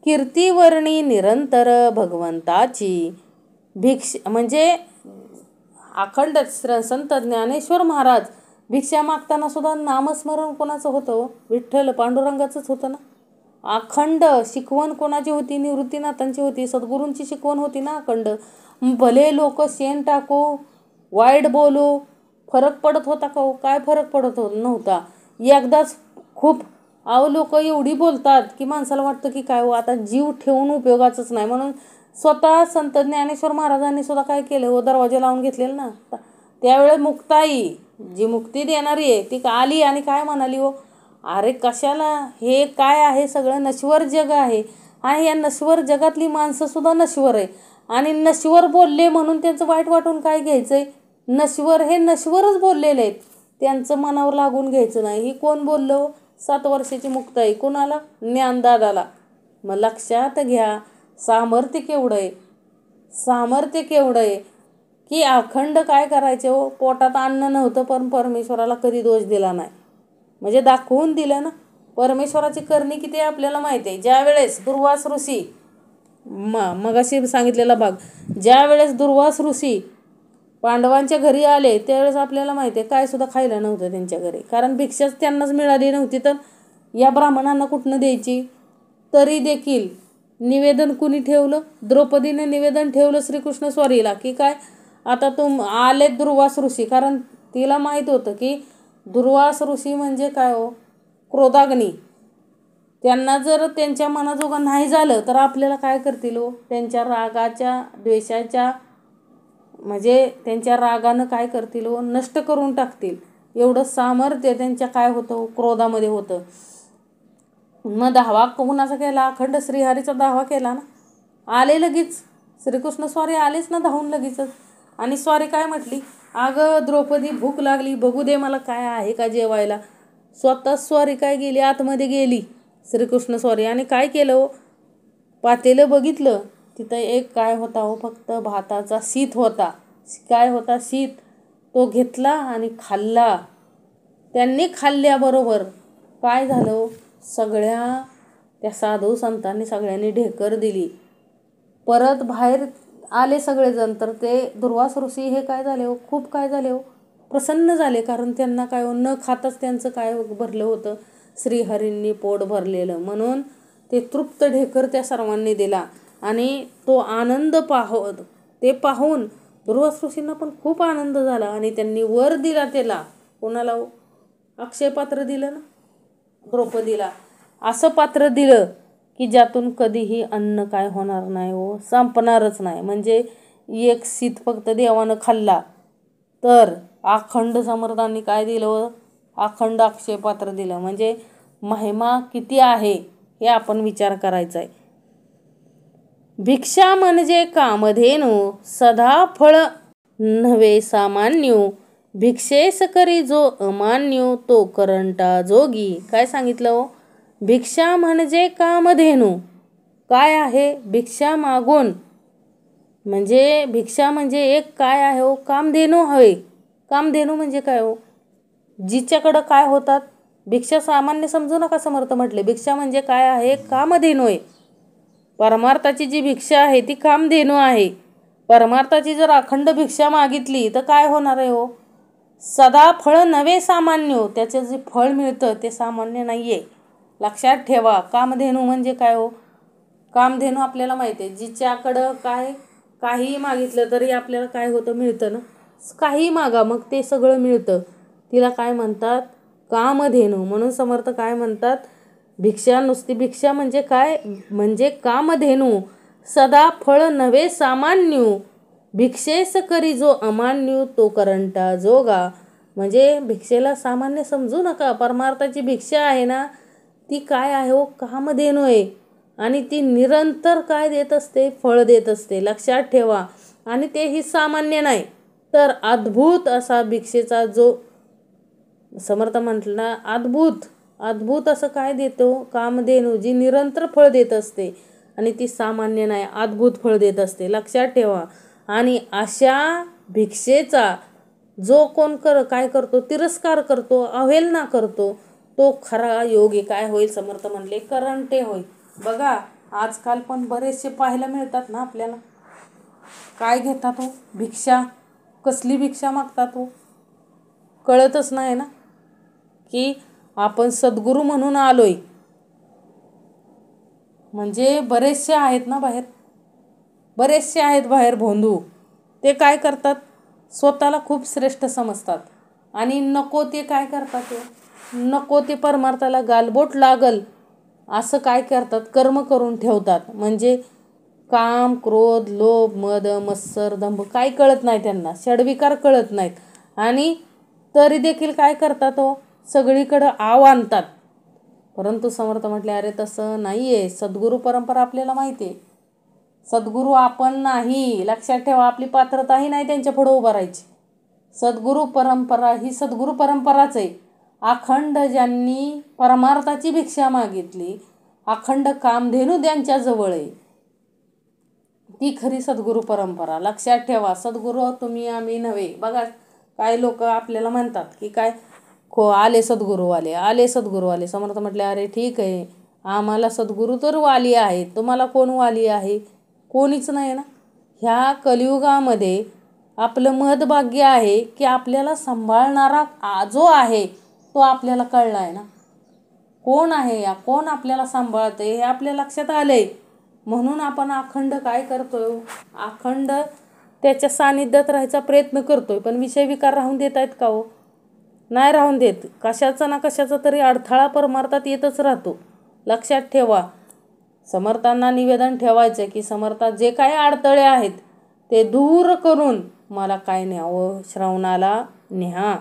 कीर्तिवर्णी निरंतर भगवंताची म्हणजे अखंड संत ज्ञानेश्वर महाराज भिक्षा मागताना सुद्धा नामस्मरण कोणाचं होतं? विठ्ठल पांडुरंगाचंच होतं ना. अखंड शिकवण कोणाची होती? निवृत्तीनाथांची होती. सद्गुरूंची शिकवण होती ना अखंड. भले लोक शेण टाको, वाईट बोलो, फरक पडत होता का हो? काय फरक पडत नव्हता. एकदाच खूप लोक एवढी बोलतात की माणसाला वाटतं की काय हो, आता जीव ठेवून उपयोगाचंच नाही. म्हणून स्वतः संत ज्ञानेश्वर महाराजांनी सुद्धा काय केलं हो? दरवाजे लावून घेतलेलं ना. त्यावेळेस मुक्ताई जी मुक्ती देणारी आहे ती आली आणि काय म्हणाली हो? अरे कशाला, हे काय आहे? सगळं नश्वर जग आहे आणि या नश्वर जगातली माणसं सुद्धा नश्वर आहे. आणि नश्वर बोलले म्हणून त्यांचं वाईट वाटून काय घ्यायचंय? नश्वर हे नश्वरच बोललेले आहेत, त्यांचं मनावर लागून घ्यायचं नाही. ही कोण बोललो? 7 वर्षाची मुक्ताई. कोणाला? ज्ञानदादाला. मग लक्षात घ्या सामर्थ्य केवढं आहे, सामर्थ्य केवढं आहे की अखंड काय करायचे हो? पोटात अन्न नव्हतं पण परमेश्वराला कधी दोष दिला नाही. म्हणजे दाखवून दिलं ना परमेश्वराची करणी किती आपल्याला माहिती आहे. ज्या वेळेस दुर्वास ऋषी मगाशी सांगितलेला भाग, ज्या वेळेस दुर्वास ऋषी पांडवांच्या घरी आले त्यावेळेस आपल्याला माहिती आहे काय सुद्धा खायला नव्हतं त्यांच्या घरी, कारण भिक्षाच त्यांनाच मिळाली नव्हती तर या ब्राह्मणांना कुठनं द्यायची. तरी देखील निवेदन कुणी ठेवलं? द्रौपदीने निवेदन ठेवलं श्रीकृष्ण स्वारीला की काय आता आले दुर्वास ऋषी, कारण तिला माहीत होतं की दुर्वास ऋषी म्हणजे काय हो? क्रोधाग्नी. त्यांना जर त्यांच्या मनाजोगं नाही झालं तर आपल्याला काय करतील हो? त्यांच्या रागाच्या द्वेषाच्या म्हणजे त्यांच्या रागानं काय करतील हो? नष्ट करून टाकतील. एवढं सामर्थ्य त्यांच्या काय होतं? क्रोधामध्ये होतं. मग दावा कुणाचा केला? अखंड श्रीहरीचा दावा केला ना. आले लगेच श्रीकृष्ण स्वारी आलेच ना धावून लगेचच. आणि स्वारी काय म्हटली? अगं द्रौपदी भूक लागली, बघू दे मला काय आहे का जेवायला. स्वतः स्वारी काय गेली? आतमध्ये गेली श्रीकृष्ण स्वारी आणि काय केलं हो? पातेलं बघितलं, तिथं एक काय होता हो? फक्त भाताचा शीत होता. काय होता? शीत. तो घेतला आणि खाल्ला. त्यांनी खाल्ल्याबरोबर काय झालं हो? सगळ्या त्या साधू संतांनी सगळ्यांनी ढेकर दिली. परत बाहेर आले सगळेजण तर ते दुर्वास ऋषी हे काय झाले हो? खूप काय झाले हो? प्रसन्न झाले, कारण त्यांना काय हो? न खाताच त्यांचं काय भरलं होतं? श्रीहरींनी पोट भरलेलं. म्हणून ते तृप्त ढेकर त्या सर्वांनी दिला आणि तो आनंद ते पाहून दुर्वास ऋषींना पण खूप आनंद झाला आणि त्यांनी वर दिला त्याला. कोणाला हो? अक्षय पात्र दिलं ना द्रौपदीला. असं पात्र दिलं की ज्यातून कधीही अन्न काय होणार नाही हो? संपणारच नाही. म्हणजे एक शीत फक्त देवानं खाल्ला तर अखंड समर्थांनी काय दिलं? अखंड अक्षय पात्र दिलं. म्हणजे महिमा किती आहे हे आपण विचार करायचा आहे. भिक्षा म्हणजे कामधेनू सदा फळ नव्हे सामान्य, भिक्षेस करी जो अमान्य तो करंटा जोगी. काय सांगितलं हो? भिक्षा म्हणजे कामधेनू. काय आहे? भिक्षा मागून म्हणजे भिक्षा म्हणजे एक काय आहे हो? कामधेनू हवे. कामधेनू म्हणजे काय हो? जिच्याकडं काय होतात? भिक्षा सामान्य समजू नका. समर्थ म्हटले भिक्षा म्हणजे काय आहे? कामधेनू आहे. परमार्थाची जी भिक्षा आहे ती कामधेनू आहे. परमार्थाची जर अखंड भिक्षा मागितली तर काय होणार आहे हो? सदा फळ नवे सामान्य, त्याचे जे फळ मिळतं ते सामान्य नाही आहे. लक्षात ठेवा. कामधेनू म्हणजे काय हो? कामधेनू आपल्याला माहिती आहे जिच्याकडं काय काहीही मागितलं तरी आपल्याला काय होतं? मिळतं ना. काही मागा मग ते सगळं मिळतं. तिला काय म्हणतात? कामधेनू. म्हणून समर्थ काय म्हणतात? भिक्षा नुसती भिक्षा म्हणजे काय? म्हणजे कामधेनू सदा फळ नवे सामान्य, भिक्षेस करी जो अमान्य तो करंटा जोगा. म्हणजे भिक्षेला सामान्य समजू नका. परमार्थाची भिक्षा आहे ना ती काय आहे हो? कामधेनू आहे आणि ती निरंतर काय देत असते? फळ देत असते. लक्षात ठेवा. आणि तेही सामान्य नाही तर अद्भुत असा भिक्षेचा जो समर्थ म्हटला अद्भुत अद्भुत असं काय देतो? कामधेनू जी निरंतर फळ देत असते आणि ती सामान्य नाही, अद्भुत फळ देत असते. लक्षात ठेवा. आणि अशा भिक्षेचा जो कोण काय करतो? तिरस्कार करतो, अवहेलना करतो तो खरा योगी काय होईल? समर्थ म्हणले करंटे होईल. बघा आजकाल पण बरेचसे पाहायला मिळतात ना आपल्याला. काय घेतात हो भिक्षा, कसली भिक्षा मागतात हो, कळतच नाही ना की आपण सद्गुरू म्हणून आलोय. म्हणजे बरेचसे आहेत ना बाहेर, बरेचसे आहेत बाहेर भोंदू. ते काय करतात, स्वतःला खूप श्रेष्ठ समजतात आणि नको ते काय करतात, ते नको ते परमार्थाला गालबोट लागल असं काय करतात, कर्म करून ठेवतात. म्हणजे काम, क्रोध, लोभ, मद, मत्सर, दंभ काय कळत नाही त्यांना, षड्विकार कळत नाहीत. आणि तरी देखील काय करतात हो, सगळीकडं आव आणतात. परंतु समर्थ म्हटले, अरे तसं नाही आहे. सद्गुरू परंपरा आपल्याला माहिती आहे. सद्गुरू आपण नाही, लक्षात ठेवा. आपली पात्रताही नाही त्यांच्या पुढं उभं राहायची. सद्गुरू परंपरा ही सद्गुरू परंपराच आहे. अखंड ज्यांनी परमार्थाची भिक्षा मागितली, अखंड कामधेनू त्यांच्याजवळ आहे, ती खरी सद्गुरू परंपरा. लक्षात ठेवा. सद्गुरू तुम्ही आम्ही नव्हे. बघा काही लोक आपल्याला म्हणतात की काय आले सद्गुरू आले, आले सद्गुरू आले. समर्थ म्हटले, अरे ठीक आहे, आम्हाला सद्गुरू तर वाली आहेत, तुम्हाला कोण वाली आहे? कोणीच नाही ना. ह्या कलियुगामध्ये आपलं महद्भाग्य आहे की आपल्याला सांभाळणारा जो आहे तो आपल्याला कळला आहे ना. कोण आहे या, कोण आपल्याला सांभाळते हे आपल्या लक्षात आलंय. म्हणून आपण अखंड काय करतोय, अखंड त्याच्या सानिध्यात राहायचा प्रयत्न करतोय. पण विषय विकार राहून देत आहेत का हो? नाही राहून देत. कशाचा ना कशाचा तरी अडथळा परमार्थात येतच राहतो. लक्षात ठेवा. समर्थांना निवेदन ठेवायचं की समर्थात जे काही अडथळे आहेत ते दूर करून मला काय न्यावं, श्रवणाला न्या.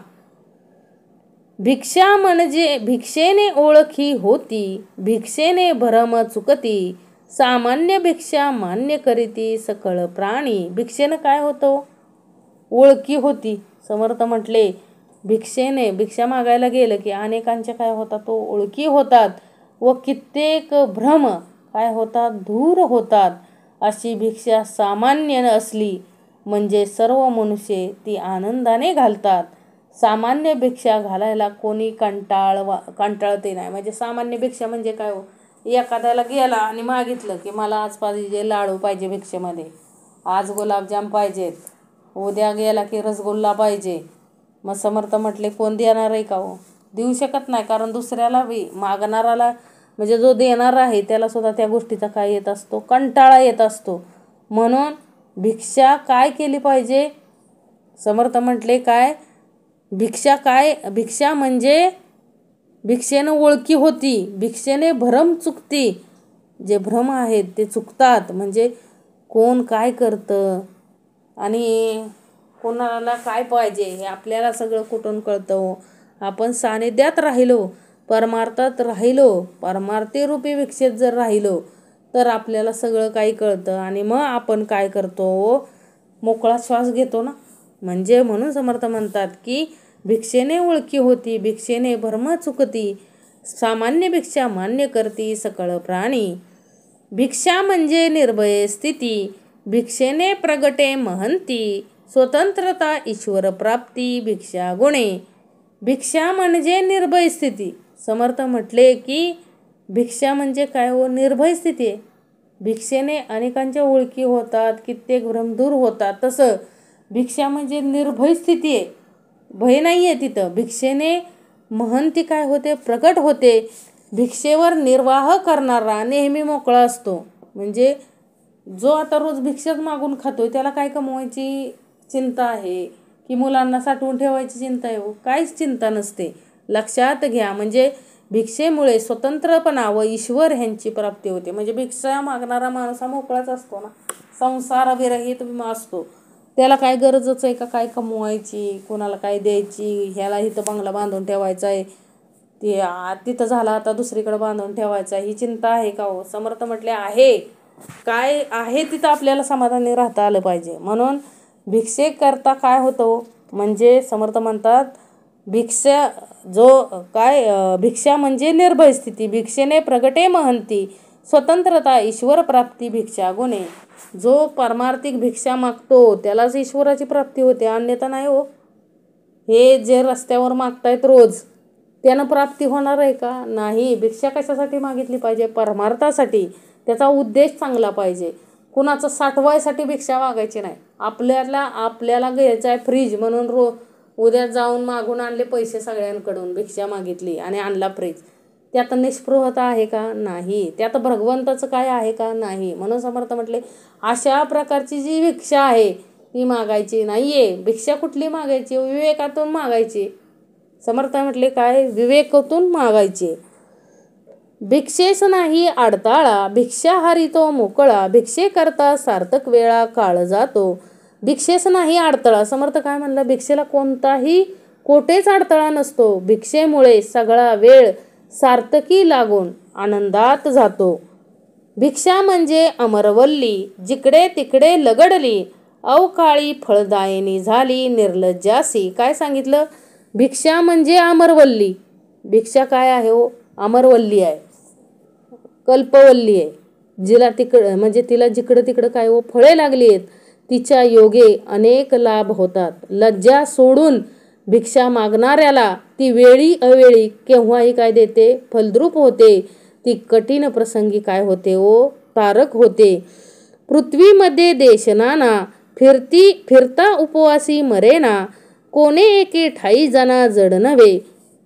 भिक्षा म्हणजे भिक्षेने ओळखी होती, भिक्षेने भरम चुकती, सामान्य भिक्षा मान्य करीती सकळ प्राणी. भिक्षेनं काय होतं, ओळखी होती. समर्थ म्हटले, भिक्षेने भिक्षा मागायला गेलं की अनेकांच्या काय होतात, तो ओळखी होतात व कित्येक भ्रम काय होतात, दूर होतात. अशी भिक्षा सामान्य असली म्हणजे सर्व मनुष्य ती आनंदाने घालतात. सामान्य भिक्षा घालायला कोणी कंटाळते नाही. म्हणजे सामान्य भिक्षा म्हणजे काय हो, एखाद्याला गेला आणि मागितलं की मला आज पाहिजे लाडू पाहिजे भिक्षेमध्ये, आज गुलाबजाम पाहिजेत, उद्या गेला की रसगुल्ला पाहिजे. मग समर्थ म्हटले, कोण देणार आहे का हो? देऊ शकत नाही. कारण दुसऱ्याला मागणाराला म्हणजे जो देणार आहे त्याला सुद्धा त्या गोष्टीचा काय येत असतो, कंटाळा येत असतो. म्हणून भिक्षा काय केली पाहिजे, समर्थ म्हटले काय, भिक्षा काय, भिक्षा म्हणजे भिक्षेनं ओळखी होती, भिक्षेने भ्रम चुकती. जे भ्रम आहेत ते चुकतात. म्हणजे कोण काय करतं आणि कोणाला काय पाहिजे हे आपल्याला सगळं कुठून कळतं. आपण सानिध्यात राहिलो, परमार्थात राहिलो, परमार्थी रूपी भिक्षेत जर राहिलो तर आपल्याला सगळं काही कळतं. आणि मग आपण काय करतो, मोकळा श्वास घेतो ना. म्हणजे म्हणून समर्थ म्हणतात की भिक्षेने ओळखी होती, भिक्षेने भ्रम चुकती, सामान्य भिक्षा मान्य करती सकळ प्राणी. भिक्षा म्हणजे निर्भय स्थिती, भिक्षेने प्रगटे महंती, स्वतंत्रता ईश्वर प्राप्ती भिक्षा गुणे. भिक्षा म्हणजे निर्भय स्थिती. समर्थ म्हटले की भिक्षा म्हणजे काय हो, निर्भय स्थिती आहे. भिक्षेने अनेकांच्या ओळखी होतात, कित्येक भ्रम दूर होतात. तसं भिक्षा म्हणजे निर्भय स्थिती आहे, भय नाही आहे तिथं. भिक्षेने महंती काय होते, प्रकट होते. भिक्षेवर निर्वाह करणारा नेहमी मोकळा असतो. म्हणजे जो आता रोज भिक्षाच मागून खातोय त्याला काय कमवायची चिंता आहे की मुलांना साठवून ठेवायची चिंता आहे हो? काहीच चिंता नसते. लक्षात घ्या. म्हणजे भिक्षेमुळे स्वतंत्रपणा व ईश्वर ह्यांची प्राप्ती होते. म्हणजे भिक्षा मागणारा माणूस हा मोकळाच असतो ना, संसारविरहित असतो. त्याला काय गरजच आहे का काय कमवायची, कोणाला काय द्यायची, ह्याला इथं बंगला बांधून ठेवायचा आहे, ते तिथं झाला आता दुसरीकडे बांधून ठेवायचा, ही चिंता आहे का हो? समर्थ म्हटले आहे, काय आहे तिथं आपल्याला समाधानी राहता आलं पाहिजे. म्हणून भिक्षे करता काय होतं, म्हणजे समर्थ म्हणतात भिक्षा भिक्षा म्हणजे निर्भय स्थिती, भिक्षेने प्रगटे महंती, स्वतंत्रता ईश्वर प्राप्ती भिक्षा गुणे. जो परमार्थिक भिक्षा मागतो त्यालाच ईश्वराची प्राप्ती होते, अन्यथा नाही हो. हे जे रस्त्यावर मागतायत रोज त्यानं प्राप्ती होणार आहे का? नाही. भिक्षा कशासाठी मागितली पाहिजे, परमार्थासाठी. त्याचा उद्देश चांगला पाहिजे. कुणाचं साठवायसाठी भिक्षा मागायची नाही. आपल्याला घ्यायचं आहे फ्रीज म्हणून उद्या जाऊन मागून आणले पैसे सगळ्यांकडून, भिक्षा मागितली आणि आणला फ्रीज. त्यात निष्पृहता आहे का? नाही. त्यात भगवंताचं काय आहे का? नाही. म्हणून समर्थ म्हटले अशा प्रकारची जी भिक्षा आहे ती मागायची नाहीये. भिक्षा कुठली मागायची? विवेकातून मागायची. समर्थ म्हटले काय? विवेकातून मागायचे. भिक्षेस नाही अडताळा, भिक्षा हरितो मोकळा, भिक्षे करता सार्थक वेळा काळ जातो. भिक्षेस नाही अडथळा. समर्थ काय म्हणलं? भिक्षेला कोणताही कोठेच अडथळा नसतो. भिक्षेमुळे सगळा वेळ सार्थकी लागून आनंदात जातो. भिक्षा म्हणजे अमरवल्ली, जिकडे तिकडे लगडली, अवकाळी फळदायिनी झाली निर्लज्जासी. काय सांगितलं? भिक्षा म्हणजे अमरवल्ली. भिक्षा काय आहे हो? अमरवल्ली आहे, कल्पवल्ली आहे. म्हणजे तिला जिकडं तिकडं काय हो? फळे लागली आहेत. तिच्या योगे अनेक लाभ होतात. लज्जा सोडून भिक्षा मागणाऱ्याला ती वेळी अवेळी केव्हाही काय देते? फलद्रूप होते. ती कठीण प्रसंगी काय होते हो? तारक होते. पृथ्वीमध्ये देश नाना, फिरता उपवासी मरेना, कोणे एके ठाई जना जड नव्हे.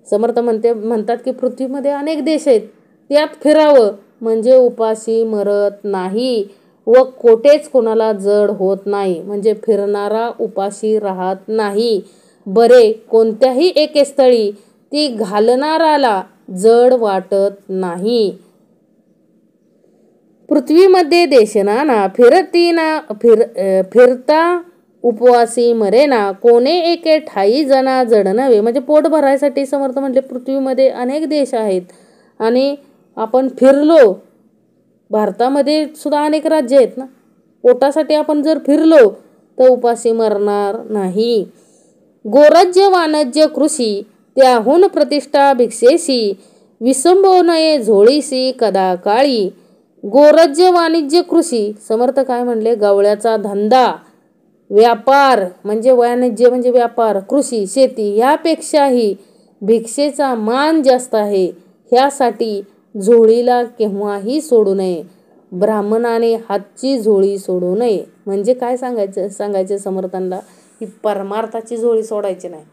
समर्थ म्हणतात की पृथ्वीमध्ये अनेक देश आहेत, त्यात फिरावं म्हणजे उपाशी मरत नाही व कोठेच कोणाला जड होत नाही. म्हणजे फिरणारा उपाशी राहत नाही. बरे कोणत्याही एके स्थळी ती घालणाराला जड वाटत नाही. पृथ्वीमध्ये देश नाना, फिरता उपवासी मरेना, कोणे एके ठाई जना जड नव्हे. म्हणजे पोट भरायसाठी समर्थ म्हटले पृथ्वीमध्ये अनेक देश आहेत आणि आपण फिरलो. भारतामध्ये सुद्धा अनेक राज्य आहेत ना. पोटासाठी आपण जर फिरलो तर उपाशी मरणार नाही. गोरज्य वाणज्य कृषी, त्याहून प्रतिष्ठा भिक्षेशी, विसंबो नये झोळीसी कदा काळी. गोरज्य वाणिज्य कृषी. समर्थ काय म्हणले? गवळ्याचा धंदा, व्यापार म्हणजे वाणिज्य म्हणजे व्यापार, कृषी शेती यापेक्षाही भिक्षेचा मान जास्त आहे. ह्यासाठी झोळीला केव्हाही सोडू नये. ब्राह्मणाने हातची झोळी सोडू नये. म्हणजे काय सांगायचं समर्थांना? की परमार्थाची झोळी सोडायची नाही.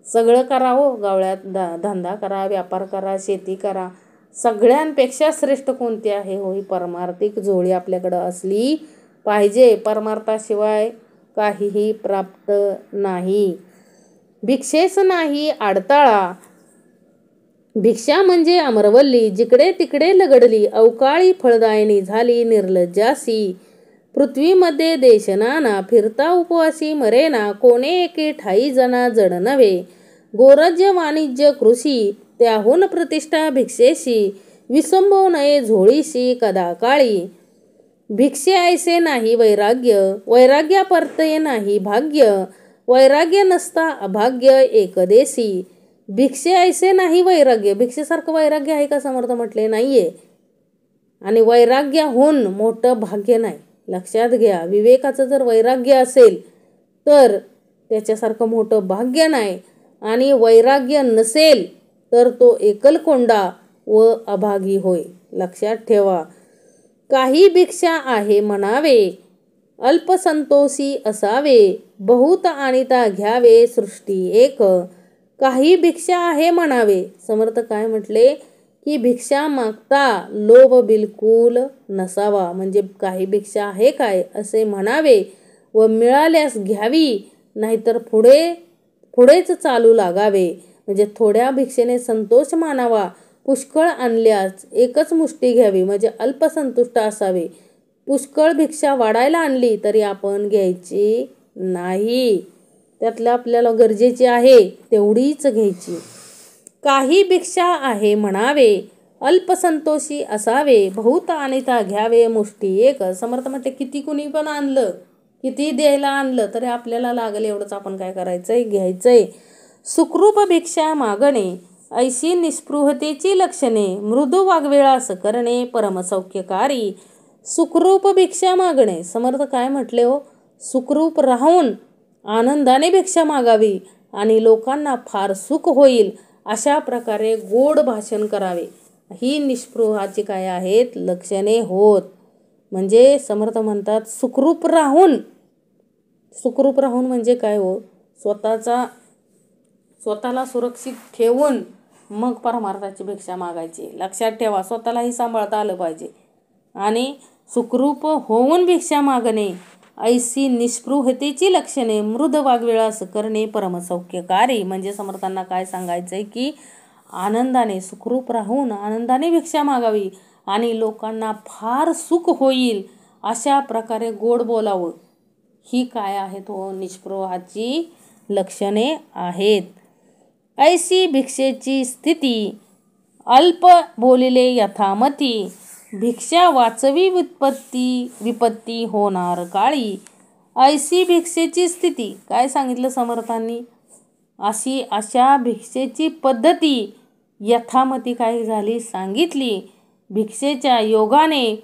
सगळं करा हो, गवळ्यात धंदा करा, व्यापार करा, शेती करा. सगळ्यांपेक्षा श्रेष्ठ कोणती आहे हो? ही परमार्थिक झोळी आपल्याकडं असली पाहिजे. परमार्थाशिवाय काहीही प्राप्त नाही. भिक्षेस नाही अडताळा, भिक्षा म्हणजे अमरवल्ली, जिकडे तिकडे लगडली, अवकाळी फळदायिनी झाली निर्लज्जासी. पृथ्वीमध्ये देश नाना, फिरता उपवासी मरेना, कोणे एके ठाई जना जड नव्हे. गोरज्य वाणिज्य कृषी, त्याहून प्रतिष्ठा भिक्षेशी, विसंबो नये झोळीशी कदा काळी. भिक्षे ऐसे नाही वैराग्य, वैराग्यापर्तये नाही भाग्य, वैराग्य नसता अभाग्य एकदेशी. भिक्षे ऐसे नाही वैराग्य. भिक्षेसारखं वैराग्य आहे का? समर्थ म्हटले नाहीये. आणि वैराग्याहून मोठं भाग्य नाही. लक्षात घ्या. विवेकाचं जर वैराग्य असेल तर त्याच्यासारखं मोठं भाग्य नाही. आणि वैराग्य नसेल तर तो एकलकोंडा व अभागी होय. लक्षात ठेवा. काही भिक्षा आहे म्हणावे, अल्पसंतोषी असावे, बहुत आणिता घ्यावे सृष्टी एक. काही भिक्षा आहे म्हणावे. समर्थ काय म्हटले? की भिक्षा मागता लोभ बिलकुल नसावा. म्हणजे काही भिक्षा आहे काय असे म्हणावे व मिळाल्यास घ्यावी, नाहीतर पुढेच चालू लागावे. म्हणजे थोड्या भिक्षेने संतोष मानावा, पुष्कळ आणल्यास एकच मुष्टी घ्यावी. म्हणजे अल्पसंतुष्ट असावे. पुष्कळ भिक्षा वाढायला आणली तरी आपण घ्यायची नाही. त्यातलं आपल्याला गरजेची आहे तेवढीच घ्यायची. काही भिक्षा आहे म्हणावे, अल्पसंतोषी असावे, बहुत आणिता घ्यावे मुष्टी एक. समर्थ म्हणते किती कुणी पण आणलं, किती द्यायला आणलं तरी आपल्याला लागेल एवढंच आपण काय करायचंय? घ्यायचंय. सुखरूप भिक्षा मागणे, ऐशी निस्पृहतेची लक्षणे, मृदू वागवेळास करणे परमसौख्यकारी. सुखरूप भिक्षा मागणे. समर्थ काय म्हटले हो? सुखरूप राहून आनंदाने भिक्षा मागावी आणि लोकांना फार सुख होईल अशा प्रकारे गोड भाषण करावे. ही निस्पृहाची काय आहेत लक्षणे होत. म्हणजे समर्थ म्हणतात सुखरूप राहून म्हणजे काय हो, स्वतःला सुरक्षित ठेवून मग परमार्थाची भिक्षा मागायची. लक्षात ठेवा, स्वतःलाही सांभाळता आलं पाहिजे. आणि सुखरूप होऊन भिक्षा मागणे ऐशी निस्पृहतेची लक्षणे मृद वागविलास करणे परमसौख्यकारी. म्हणजे समर्थांना काय सांगायचंय की आनंदाने सुखरूप राहून आनंदाने भिक्षा मागावी आणि लोकांना फार सुख होईल अशा प्रकारे गोड बोलावं. ही काय आहेत हो, निस्पृहाची लक्षणे आहेत. ऐशी भिक्षेची स्थिती अल्प बोलिले यथामती भिक्षा वाचवी विपत्ती होणार काळी. ऐशी भिक्षेची स्थिती काय सांगितलं समर्थांनी, अशा भिक्षेची पद्धती यथामती काय झाली सांगितली. भिक्षेच्या योगाने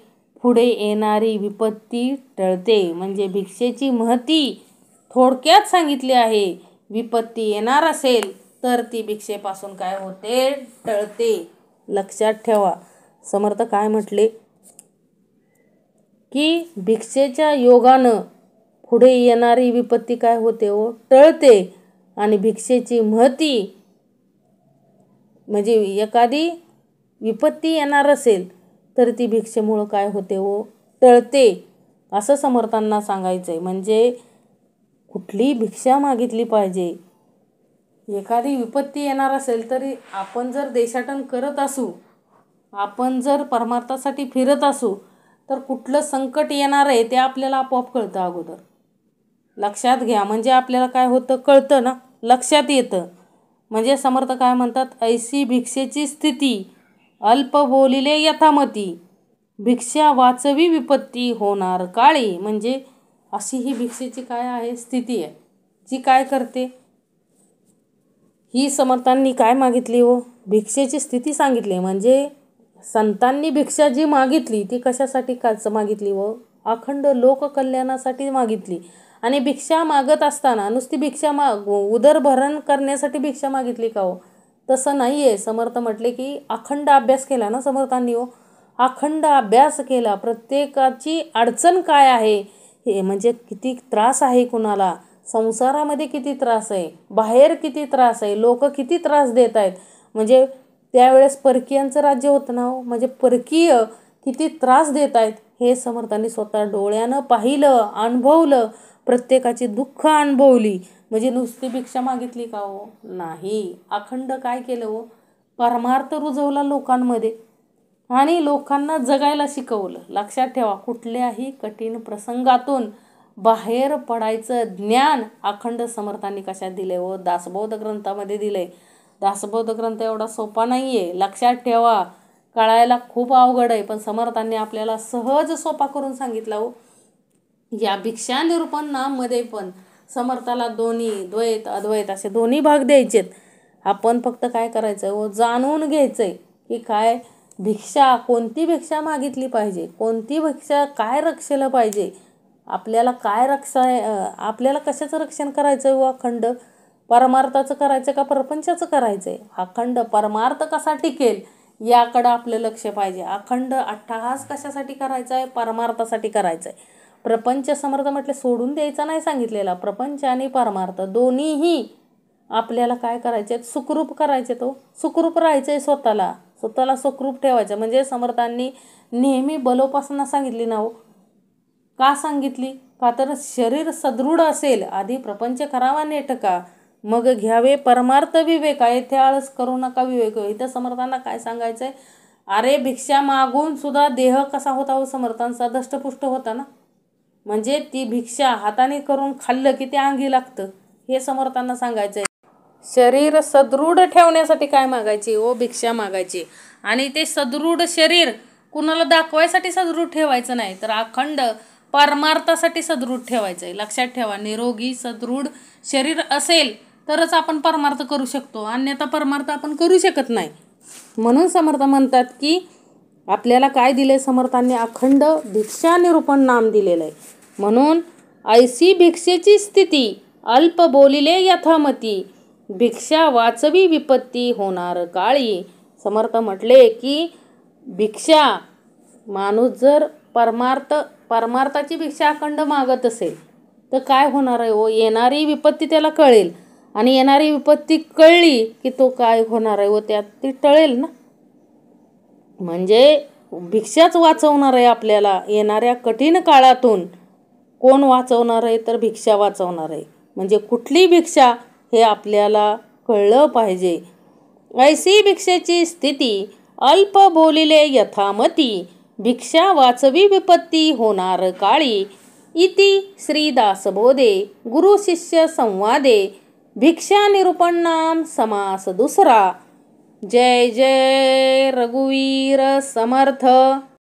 पुढे येणारी विपत्ती टळते. म्हणजे भिक्षेची महती थोडक्यात सांगितली आहे. विपत्ती येणार असेल तर ती भिक्षेपासून काय होते, टळते. लक्षात ठेवा, समर्थ काय म्हटले की भिक्षेच्या योगानं पुढे येणारी विपत्ती काय होते हो, टळते. आणि भिक्षेची महती म्हणजे एखादी विपत्ती येणार असेल तर ती भिक्षेमुळं काय होते हो, टळते, असं समर्थांना सांगायचंय. म्हणजे कुठली भिक्षा मागितली पाहिजे. एखादी विपत्ती येणार असेल तरी आपण जर देशाटन करत असू, आपण जर परमार्थासाठी फिरत असू तर कुठलं संकट येणार आहे ते आपल्याला आपोआप कळतं अगोदर. लक्षात घ्या, म्हणजे आपल्याला काय होतं कळतं ना, लक्षात येतं. म्हणजे समर्थ काय म्हणतात, ऐशी भिक्षेची स्थिती अल्प बोलिले यथामती भिक्षा वाचवी विपत्ती होणार काळी. म्हणजे अशी ही भिक्षेची काय आहे स्थिती आहे जी काय करते. ही समर्थांनी काय मागितली हो, भिक्षेची स्थिती सांगितली. म्हणजे संतांनी भिक्षा जी मागितली ती कशासाठी मागितली व अखंड लोककल्याणासाठी मागितली. आणि भिक्षा मागत असताना नुसती भिक्षा उदरभरण करण्यासाठी भिक्षा मागितली का हो, तसं नाही आहे. समर्थ म्हटले की अखंड अभ्यास केला ना समर्थांनी हो, अखंड अभ्यास केला. प्रत्येकाची अडचण काय आहे हे, म्हणजे किती त्रास आहे कुणाला, संसारामध्ये किती त्रास आहे, बाहेर किती त्रास आहे, लोक किती त्रास देत आहेत. म्हणजे त्यावेळेस परकीयांचं राज्य होतं ना हो, म्हणजे परकीय किती त्रास देत आहेत हे समर्थांनी स्वतः डोळ्यानं पाहिलं, अनुभवलं, प्रत्येकाची दुःख अनुभवली. म्हणजे नुसती भिक्षा मागितली का हो, नाही. अखंड काय केलं हो, परमार्थ रुजवला लोकांमध्ये आणि लोकांना जगायला शिकवलं. लक्षात ठेवा, कुठल्याही कठीण प्रसंगातून बाहेर पडायचं ज्ञान अखंड समर्थांनी कशात दिले हो, दासबोध ग्रंथामध्ये दिले. दासबोध ग्रंथ एवढा सोपा नाही आहे, लक्षात ठेवा. कळायला खूप अवघड आहे, पण समर्थांनी आपल्याला सहज सोपा करून सांगितला हो. या भिक्षा निरूपणामध्ये पण समर्थाला दोन्ही द्वैत अद्वैत असे दोन्ही भाग द्यायचेत. आपण फक्त काय करायचं हो, जाणून घ्यायचंय की काय भिक्षा, कोणती भिक्षा मागितली पाहिजे, कोणती भिक्षा काय रक्षलं पाहिजे, आपल्याला काय आपल्याला कशाचं रक्षण करायचं व अखंड परमार्थाचं करायचं का प्रपंचाचं करायचंय. अखंड परमार्थ कसा टिकेल याकडं आपलं लक्ष पाहिजे. अखंड अट्टहास कशासाठी करायचा आहे, परमार्थासाठी करायचा आहे. प्रपंच समर्थ म्हटले सोडून द्यायचा नाही सांगितलेला, प्रपंच आणि परमार्थ दोन्हीही आपल्याला काय करायचे, सुखरूप करायचे. तो सुखरूप राहायचंय, स्वतःला सुखरूप ठेवायचं. म्हणजे समर्थांनी नेहमी बलोपासना सांगितली ना हो. का सांगितली, का तर शरीर सदृढ असेल आधी प्रपंच करावा नेटका, मग घ्यावे परमार्थ विवेक. येथे आळस करू नका विवेक. इथं समर्थांना काय सांगायचंय, अरे भिक्षा मागून सुद्धा देह कसा होता हो समर्थांचा, दष्टपुष्ट होता ना. म्हणजे ती भिक्षा हाताने करून खाल्लं की ते अंगी लागतं, हे समर्थांना सांगायचंय. शरीर सदृढ ठेवण्यासाठी काय मागायची ओ, भिक्षा मागायची. आणि ते सदृढ शरीर कुणाला दाखवायसाठी सदृढ ठेवायचं नाही, तर अखंड परमार्थासाठी सदृढ ठेवायचंय. लक्षात ठेवा, निरोगी सदृढ शरीर असेल तरच आपण परमार्थ करू शकतो, अन्यथा परमार्थ आपण करू शकत नाही. म्हणून समर्थ म्हणतात की आपल्याला काय दिले समर्थांनी, अखंड भिक्षा निरूपण नाम दिलेलं आहे. म्हणून ऐसी भिक्षेची स्थिती अल्प बोलिले यथामती भिक्षा वाचवी विपत्ती होणार काळी. समर्थ म्हटले की भिक्षा माणूस जर परमार्थाची भिक्षा अखंड मागत असेल तर काय होणार आहे हो, येणारी विपत्ती त्याला कळेल आणि येणारी विपत्ती कळली की तो काय होणार आहे हो, त्यात ती टळेल ना. म्हणजे भिक्षाच वाचवणार आहे आपल्याला येणाऱ्या कठीण काळातून. कोण वाचवणार आहे तर भिक्षा वाचवणार आहे. म्हणजे कुठली भिक्षा हे आपल्याला कळलं पाहिजे. ऐसी भिक्षेची स्थिती अल्प बोलिले यथामती, भिक्षा वाचवी विपत्ती होणार काळी. इति श्रीदासबोधे गुरु शिष्य संवादे, भिक्षा निरूपण नाम समास दुसरा. जय जय रघुवीर समर्थ.